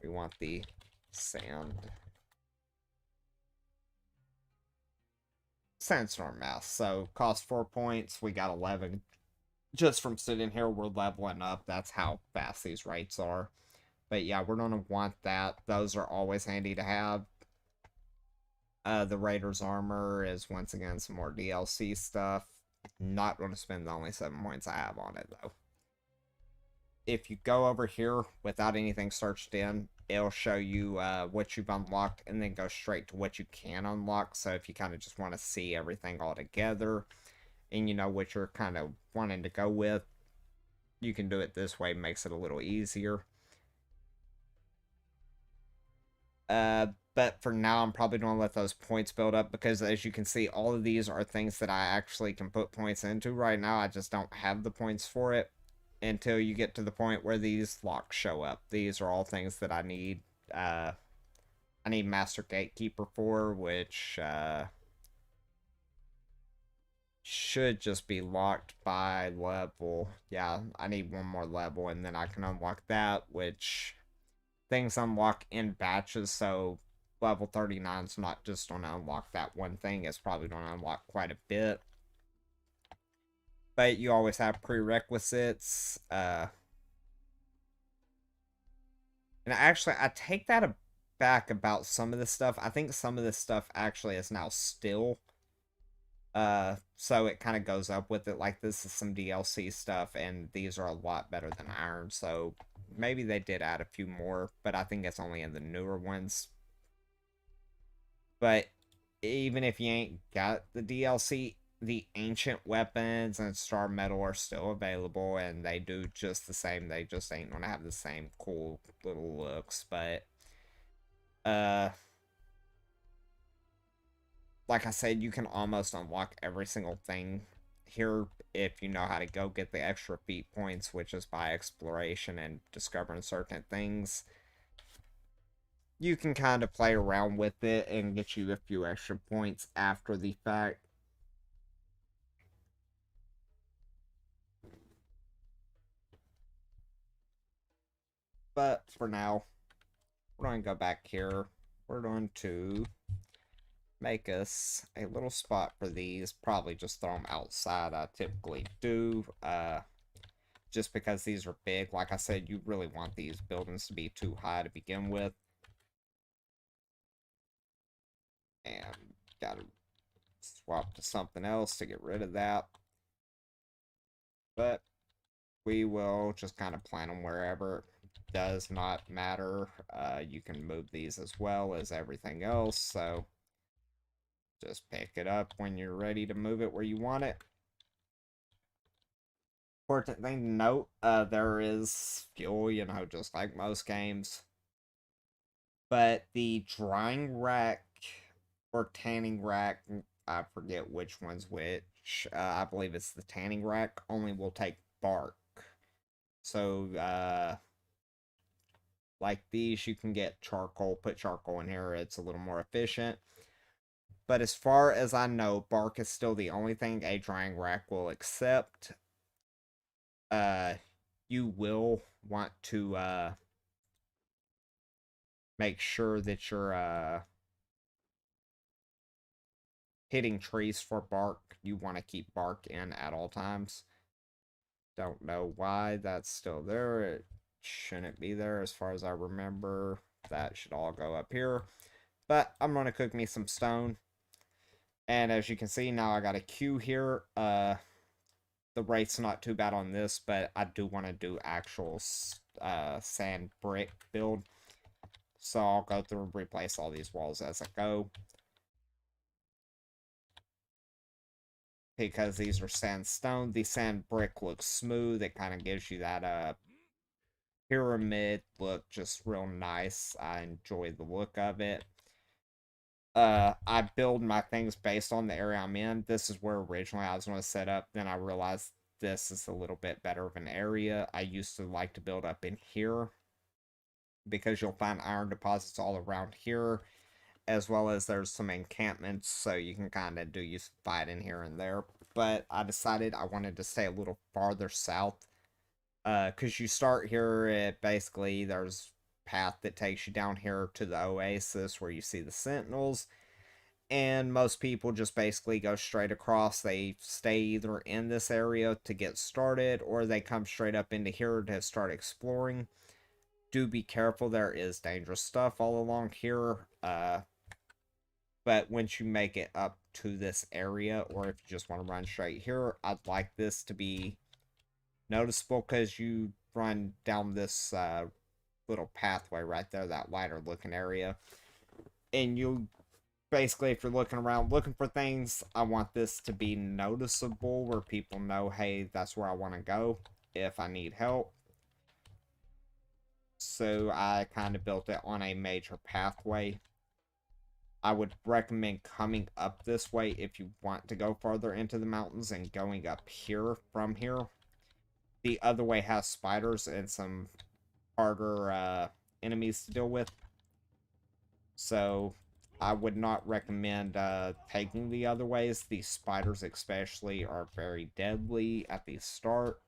we want the sandstorm mask. So cost 4 points. We got 11 just from sitting here. We're leveling up. That's how fast these rates are. But yeah, we're going to want that. Those are always handy to have. The Raider's armor is once again some more DLC stuff. Not going to spend the only 7 points I have on it though. If you go over here without anything searched in, it'll show you what you've unlocked and then go straight to what you can unlock. So if you kind of just want to see everything all together and you know what you're kind of wanting to go with, you can do it this way. Makes it a little easier. But for now, I'm probably going to let those points build up, because as you can see, all of these are things that I actually can put points into right now. I just don't have the points for it until you get to the point where these locks show up. These are all things that I need. I need Master Gatekeeper for, which should just be locked by level. Yeah, I need one more level, and then I can unlock that, which things unlock in batches, so level 39 is not just going to unlock that one thing, it's probably going to unlock quite a bit. But you always have prerequisites. And actually, I take that back about some of this stuff. I think some of this stuff actually is now still. So it kind of goes up with it. Like, this is some DLC stuff, and these are a lot better than iron, so maybe they did add a few more, but I think it's only in the newer ones. But even if you ain't got the DLC, the ancient weapons and star metal are still available, and they do just the same. They just ain't gonna have the same cool little looks, but like I said, you can almost unlock every single thing here if you know how to go get the extra feat points, which is by exploration and discovering certain things. You can kind of play around with it and get you a few extra points after the fact. But for now, we're going to go back here. We're going to make us a little spot for these. Probably just throw them outside. I typically do. Just because these are big. Like I said, you really want these buildings to be too high to begin with. And gotta swap to something else to get rid of that. But we will just kind of plant them wherever. Does not matter. You can move these as well as everything else. So just pick it up when you're ready to move it where you want it. Important thing to note, there is fuel, you know, just like most games. But the drying rack or tanning rack, I forget which one's which. I believe it's the tanning rack, only will take bark. So, like these, you can get charcoal, put charcoal in here, it's a little more efficient. But as far as I know, bark is still the only thing a drying rack will accept. You will want to make sure that you're hitting trees for bark. You want to keep bark in at all times. Don't know why that's still there. It shouldn't be there as far as I remember. That should all go up here. But I'm going to cook me some stone. And as you can see, now I got a queue here. The rate's not too bad on this, but I do want to do actual sand brick build. So I'll go through and replace all these walls as I go. Because these are sandstone, the sand brick looks smooth. It kind of gives you that pyramid look, just real nice. I enjoy the look of it. I build my things based on the area I'm in. This is where originally I was going to set up. Then I realized this is a little bit better of an area. I used to like to build up in here because you'll find iron deposits all around here, as well as there's some encampments, so you can kind of do you fighting here and there. But I decided I wanted to stay a little farther south, because you start here at basically there's path that takes you down here to the oasis where you see the sentinels, and most people just basically go straight across. They stay either in this area to get started, or they come straight up into here to start exploring. Do be careful, there is dangerous stuff all along here. But once you make it up to this area, or if you just want to run straight here, I'd like this to be noticeable because you run down this little pathway right there, that lighter looking area. And you basically, if you're looking around looking for things, I want this to be noticeable where people know, hey, that's where I want to go if I need help. So I kind of built it on a major pathway. I would recommend coming up this way if you want to go farther into the mountains and going up here from here. The other way has spiders and some harder enemies to deal with. So I would not recommend taking the other ways. The spiders especially are very deadly at the start.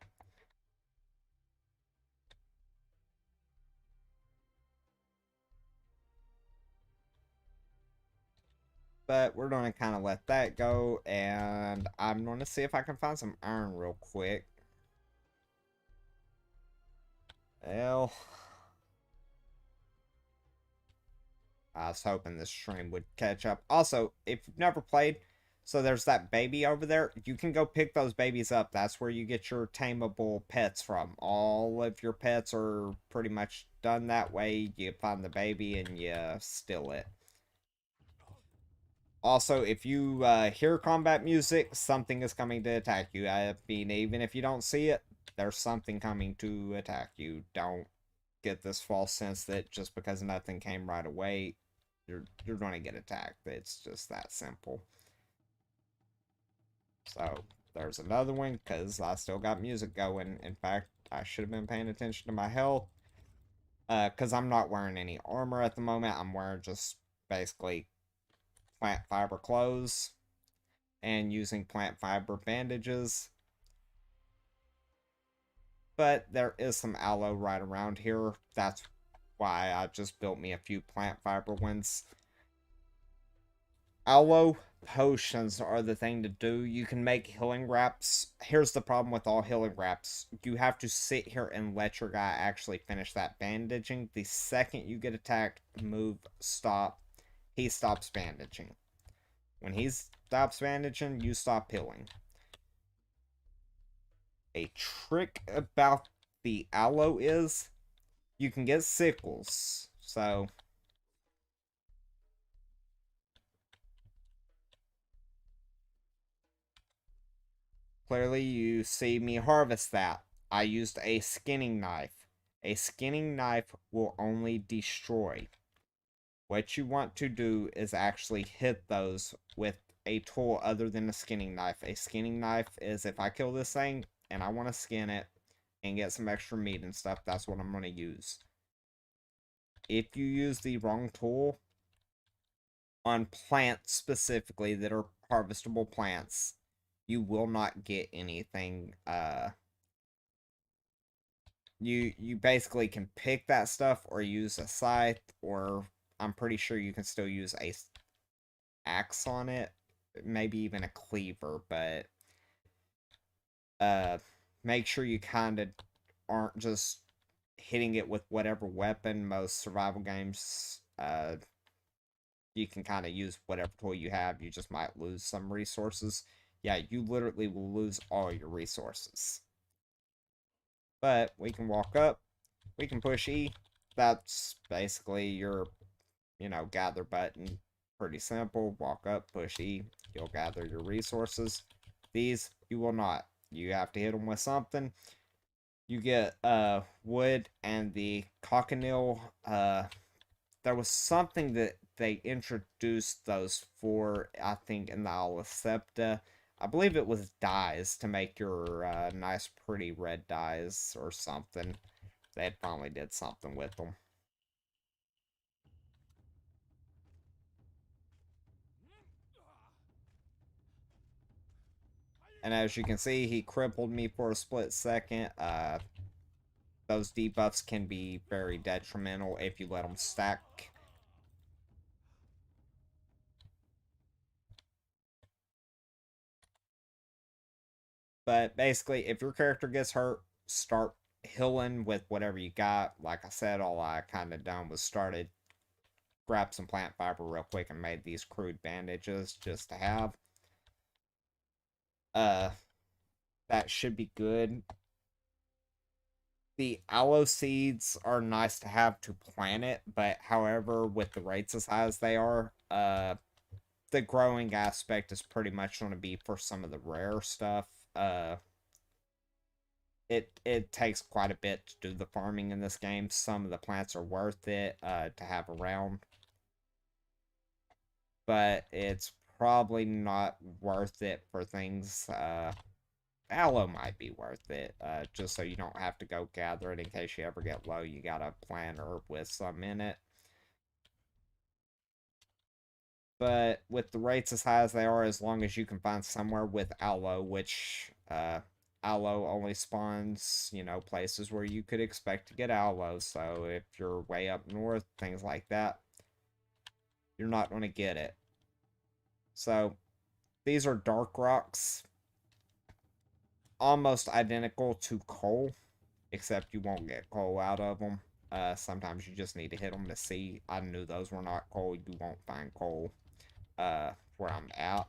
But we're going to kind of let that go, and I'm going to see if I can find some iron real quick. Well, I was hoping this stream would catch up. Also, if you've never played, so there's that baby over there. You can go pick those babies up. That's where you get your tameable pets from. All of your pets are pretty much done that way. You find the baby and you steal it. Also, if you hear combat music, something is coming to attack you. I mean, even if you don't see it, there's something coming to attack you. Don't get this false sense that just because nothing came right away, you're going to get attacked. It's just that simple. So, there's another one, because I still got music going. In fact, I should have been paying attention to my health. Because I'm not wearing any armor at the moment. I'm wearing just basically plant fiber clothes and using plant fiber bandages. But there is some aloe right around here. That's why I just built me a few plant fiber ones. Aloe potions are the thing to do. You can make healing wraps. Here's the problem with all healing wraps. You have to sit here and let your guy actually finish that bandaging. The second you get attacked, move, stop, he stops bandaging. When he stops bandaging, you stop healing. A trick about the aloe is you can get sickles. So clearly you see me harvest that. I used a skinning knife. A skinning knife will only destroy. What you want to do is actually hit those with a tool other than a skinning knife. A skinning knife is if I kill this thing and I want to skin it and get some extra meat and stuff, that's what I'm going to use. If you use the wrong tool on plants specifically that are harvestable plants, you will not get anything. You basically can pick that stuff or use a scythe, or I'm pretty sure you can still use a axe on it, maybe even a cleaver, but uh make sure you kind of aren't just hitting it with whatever weapon. Most survival games you can kind of use whatever tool you have. You just might lose some resources. Yeah, you literally will lose all your resources. But we can walk up, we can push E. That's basically your, gather button. Pretty simple. Walk up, push E. You'll gather your resources. These, you will not. You have to hit them with something. You get wood and the cochineal. There was something that they introduced those for, I think, in the Alisepta. I believe it was dyes to make your nice, pretty red dyes or something. They finally did something with them. And as you can see, he crippled me for a split second. Those debuffs can be very detrimental if you let them stack. But basically, if your character gets hurt, start healing with whatever you got. Like I said, all I kind of done was started, grabbed some plant fiber real quick and made these crude bandages just to have. Uh, that should be good. The aloe seeds are nice to have to plant it, but however, with the rates as high as they are, the growing aspect is pretty much going to be for some of the rare stuff. It takes quite a bit to do the farming in this game. Some of the plants are worth it to have around, but it's probably not worth it for things. Aloe might be worth it, just so you don't have to go gather it in case you ever get low. You got a plant herb with some in it. But with the rates as high as they are, as long as you can find somewhere with aloe, which aloe only spawns, places where you could expect to get aloe. So if you're way up north, things like that, you're not going to get it. So these are dark rocks, almost identical to coal, except you won't get coal out of them. Sometimes you just need to hit them to see. I knew those were not coal. You won't find coal where I'm at.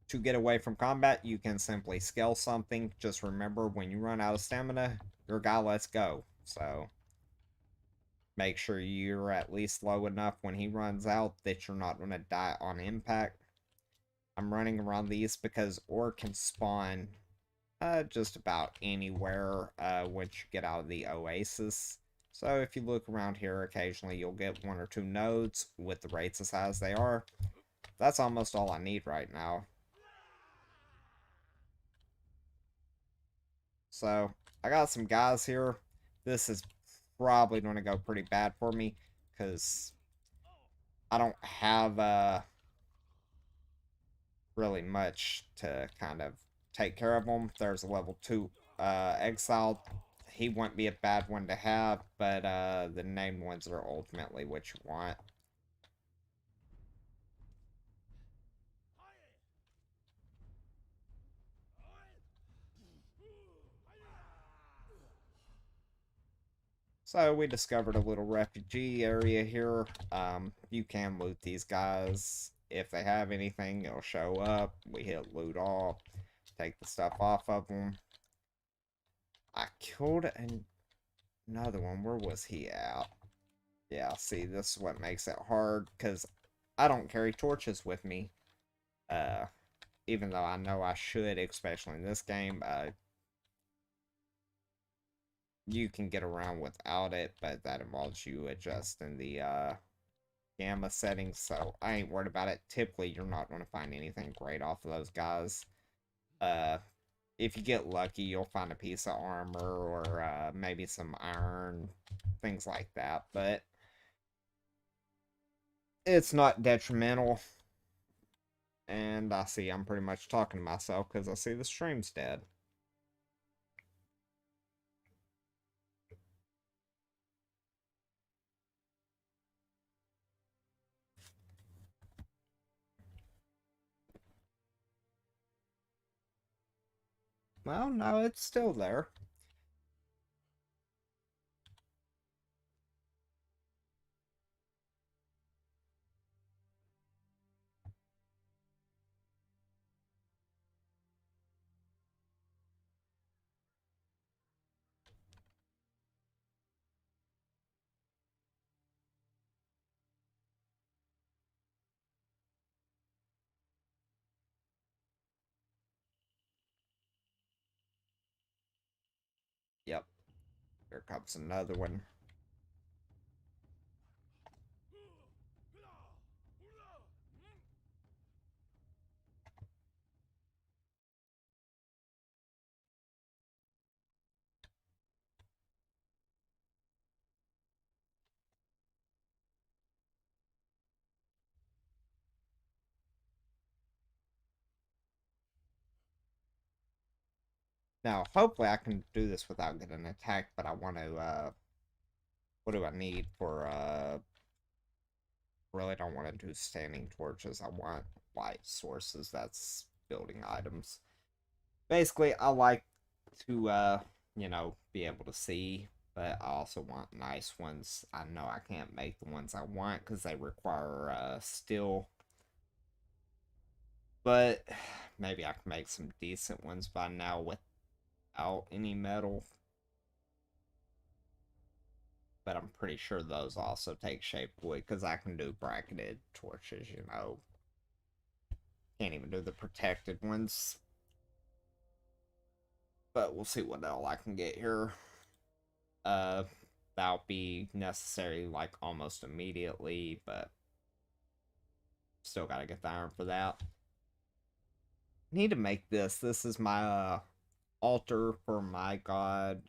To get away from combat, you can simply scale something. Just remember, when you run out of stamina, your guy lets go. So make sure you're at least low enough when he runs out that you're not going to die on impact. I'm running around these because ore can spawn just about anywhere once you get out of the oasis. So if you look around here, occasionally you'll get one or two nodes with the rates as high as they are. That's almost all I need right now. So I got some guys here. This is probably going to go pretty bad for me because I don't have really much to kind of take care of them. There's a level 2 Exile, he wouldn't be a bad one to have, but the named ones are ultimately what you want. So we discovered a little refugee area here. You can loot these guys. If they have anything, it'll show up. We hit loot all. Take the stuff off of them. I killed another one. Where was he at? Yeah, see, this is what makes it hard, because I don't carry torches with me. Uh, Even though I know I should, especially in this game. You can get around without it, but that involves you adjusting the gamma settings, so I ain't worried about it. Typically, you're not going to find anything great off of those guys. Uh, if you get lucky, you'll find a piece of armor or maybe some iron, things like that, but it's not detrimental. And I see I'm pretty much talking to myself because I see the stream's dead. Well, no, it's still there. Yep, here comes another one. Now, hopefully I can do this without getting attacked, but I want to, what do I need for, really don't want to do standing torches. I want light sources, that's building items. Basically, I like to, be able to see, but I also want nice ones. I know I can't make the ones I want because they require, steel. But maybe I can make some decent ones by now without any metal. But I'm pretty sure those also take shaped wood because I can do bracketed torches. Can't even do the protected ones. But we'll see what else I can get here. That'll be necessary like almost immediately, but still gotta get the iron for that. Need to make this. This is my altar for my god.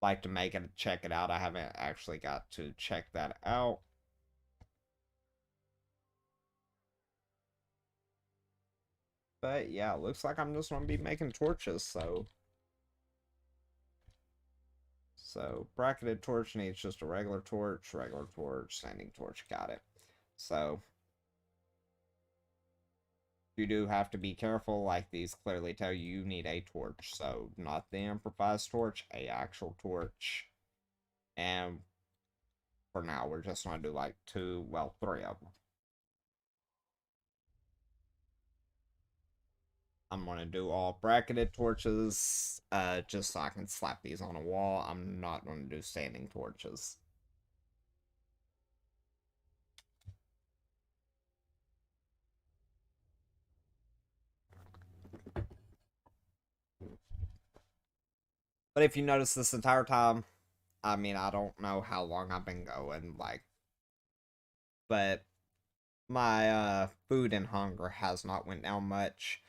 Like to make it, check it out. I haven't actually got to check that out. But yeah, looks like I'm just gonna be making torches, so bracketed torch needs just a regular torch, standing torch, got it. So you do have to be careful, like these clearly tell you you need a torch, so not the improvised torch, a actual torch. And for now, we're just gonna do like three of them. I'm gonna do all bracketed torches, just so I can slap these on a wall. I'm not gonna do standing torches. But if you notice this entire time, I mean, I don't know how long I've been going, but my food and hunger has not went down much.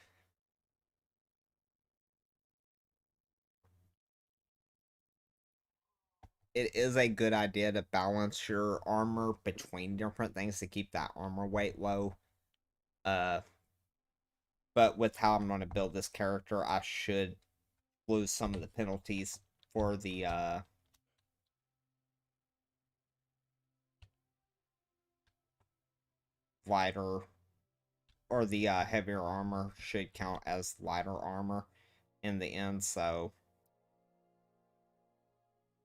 It is a good idea to balance your armor between different things to keep that armor weight low. Uh, But with how I'm going to build this character, I should lose some of the penalties for the lighter, or the heavier armor should count as lighter armor in the end. So,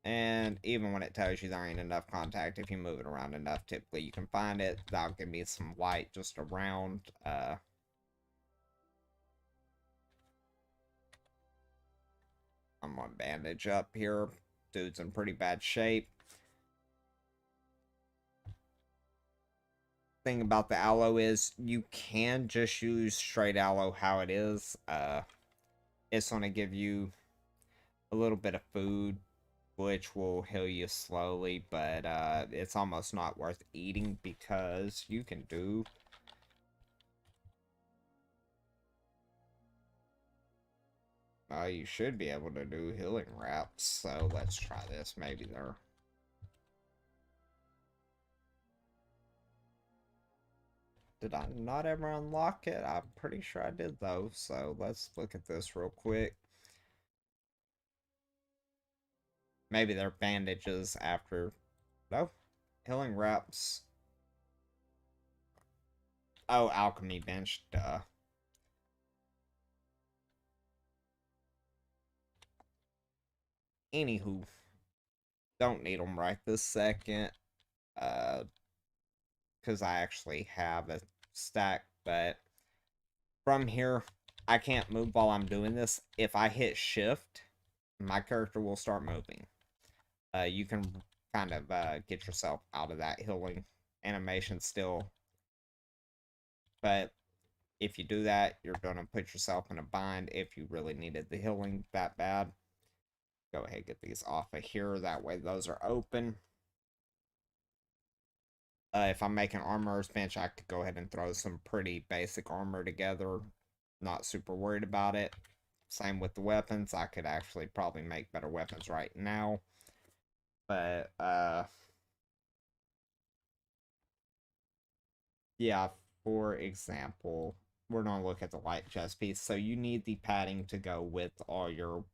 and even when it tells you there ain't enough contact, if you move it around enough, typically you can find it. That'll give me some light just around. I'm on bandage up here. Dude's in pretty bad shape. Thing about the aloe is you can just use straight aloe how it is. It's going to give you a little bit of food, which will heal you slowly, but it's almost not worth eating because you can do you should be able to do healing wraps. So let's try this. Maybe they're did I not ever unlock it? I'm pretty sure I did though. So let's look at this real quick. Maybe they're bandages after. No, healing wraps. Oh, alchemy bench. Duh. Anywho, don't need them right this second. Because I actually have a stack, but from here, I can't move while I'm doing this. If I hit shift, my character will start moving. You can kind of get yourself out of that healing animation still. But if you do that, you're going to put yourself in a bind if you really needed the healing that bad. Go ahead and get these off of here. That way those are open. If I'm making armorer's bench, I could go ahead and throw some pretty basic armor together. Not super worried about it. Same with the weapons. I could actually probably make better weapons right now. But, yeah, for example, we're going to look at the light chest piece. So you need the padding to go with all your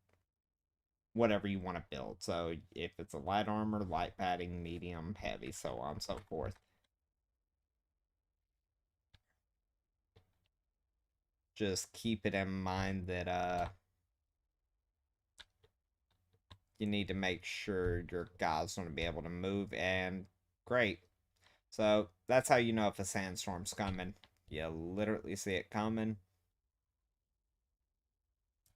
whatever you want to build. So if it's a light armor, light padding, medium, heavy, so on and so forth. Just keep it in mind that you need to make sure your guy's going to be able to move, and great. So that's how you know if a sandstorm's coming. You literally see it coming.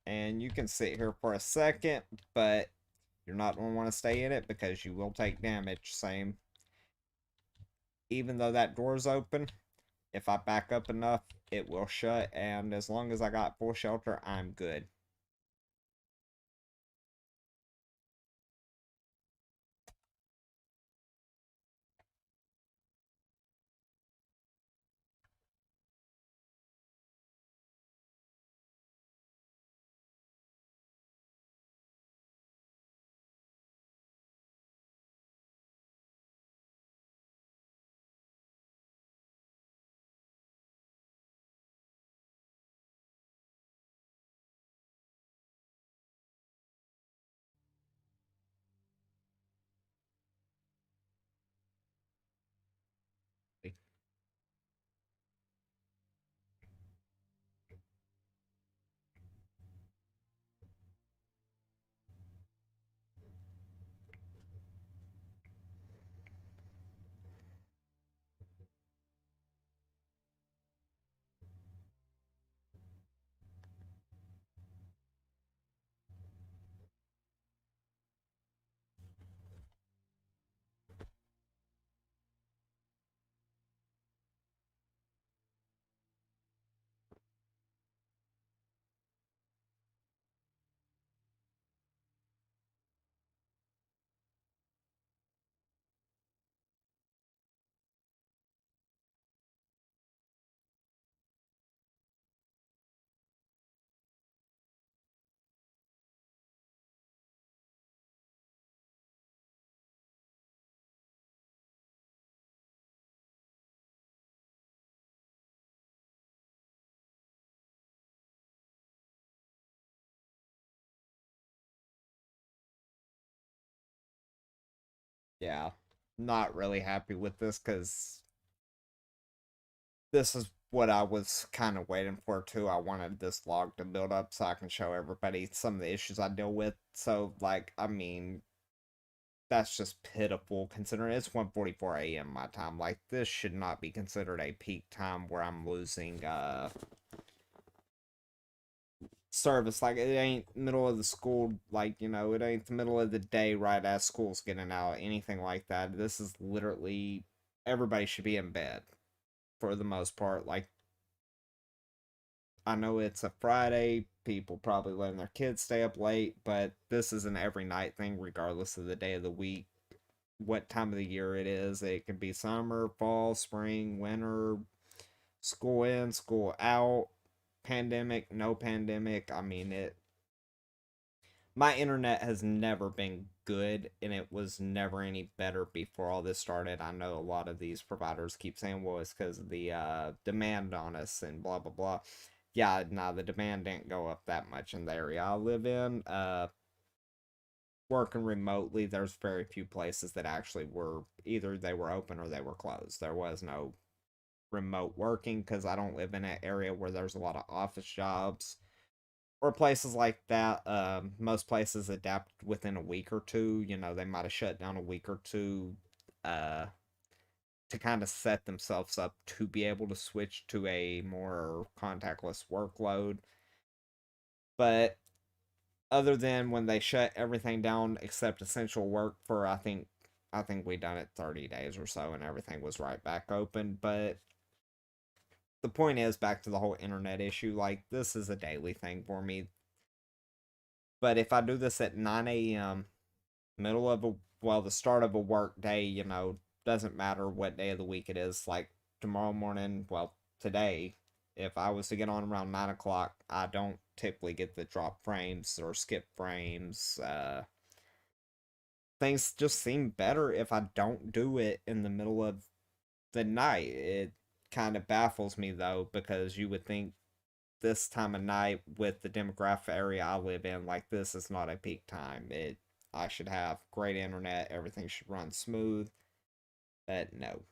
And you can sit here for a second, but you're not going to want to stay in it because you will take damage. Same. Even though that door's open, if I back up enough, it will shut. And as long as I got full shelter, I'm good. Yeah, not really happy with this because this is what I was kind of waiting for too. I wanted this log to build up so I can show everybody some of the issues I deal with. So, like, I mean, that's just pitiful considering it's 1:44 a.m. my time. Like, this should not be considered a peak time where I'm losing service. Like, it ain't middle of the school, like, it ain't the middle of the day right as school's getting out, anything like that. This is literally everybody should be in bed for the most part. Like, I know it's a Friday, people probably letting their kids stay up late, but this is an every night thing, regardless of the day of the week, what time of the year it is. It can be summer, fall, spring, winter, school in, school out, pandemic, no pandemic. I mean, my internet has never been good, and it was never any better before all this started. I know a lot of these providers keep saying, well, it's because of the demand on us and blah blah blah. Yeah, nah, the demand didn't go up that much in the area I live in. Working remotely, there's very few places that actually were, either they were open or they were closed. There was no remote working because I don't live in an area where there's a lot of office jobs or places like that. Most places adapt within a week or two. They might have shut down a week or two uh, to kind of set themselves up to be able to switch to a more contactless workload. But other than when they shut everything down except essential work for, I think we done it 30 days or so and everything was right back open. But the point is, back to the whole internet issue, like, this is a daily thing for me. But if I do this at 9 a.m., middle of the start of a work day, doesn't matter what day of the week it is, like tomorrow morning, well, today, if I was to get on around 9 o'clock, I don't typically get the drop frames or skip frames. Things just seem better if I don't do it in the middle of the night. It kind of baffles me though, because you would think this time of night with the demographic area I live in, like, this is not a peak time. I should have great internet, everything should run smooth, but no.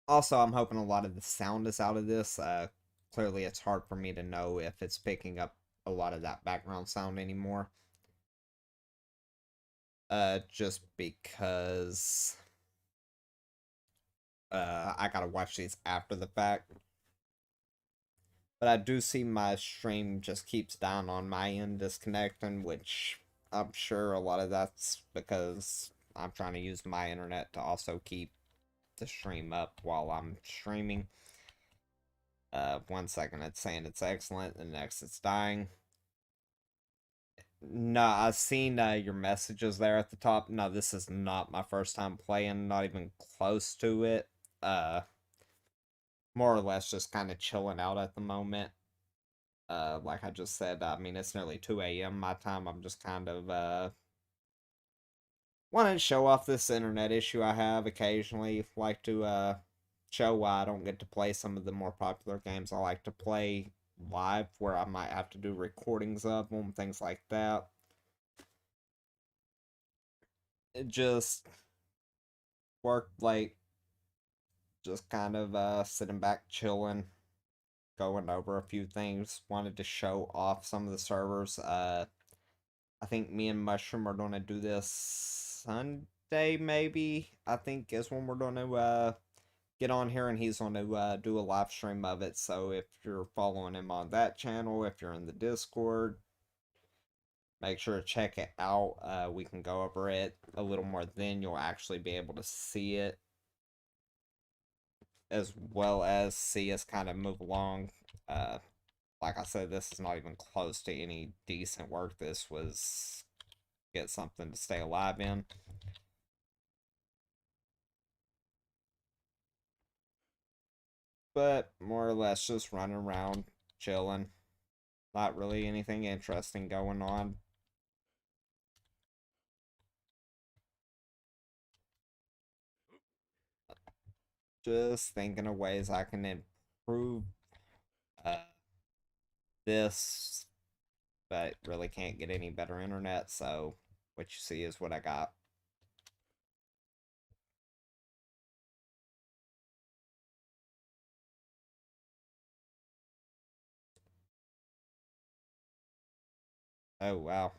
Also, I'm hoping a lot of the sound is out of this. Clearly it's hard for me to know if it's picking up a lot of that background sound anymore. Just because I gotta watch these after the fact. But I do see my stream just keeps down on my end, disconnecting, which I'm sure a lot of that's because I'm trying to use my internet to also keep the stream up while I'm streaming. 1 second it's saying it's excellent, the next it's dying. No, I've seen your messages there at the top. No, this is not my first time playing, not even close to it. Uh, More or less just kind of chilling out at the moment. Like I just said, I mean, it's nearly 2 a.m. my time. I'm just kind of wanting to show off this internet issue I have occasionally. Like to show why I don't get to play some of the more popular games I like to play live, where I might have to do recordings of them, things like that. It just worked like just kind of sitting back, chilling, going over a few things. Wanted to show off some of the servers. I think me and Mushroom are gonna do this Sunday, maybe. I think is when we're gonna get on here, and he's gonna do a live stream of it. So if you're following him on that channel, if you're in the Discord, make sure to check it out. We can go over it a little more then. You'll actually be able to see it, as well as see us kind of move along. Uh, like I said, this is not even close to any decent work. This was get something to stay alive in. But more or less just running around, chilling. Not really anything interesting going on. Just thinking of ways I can improve uh, this, but really can't get any better internet, so what you see is what I got. Oh, wow.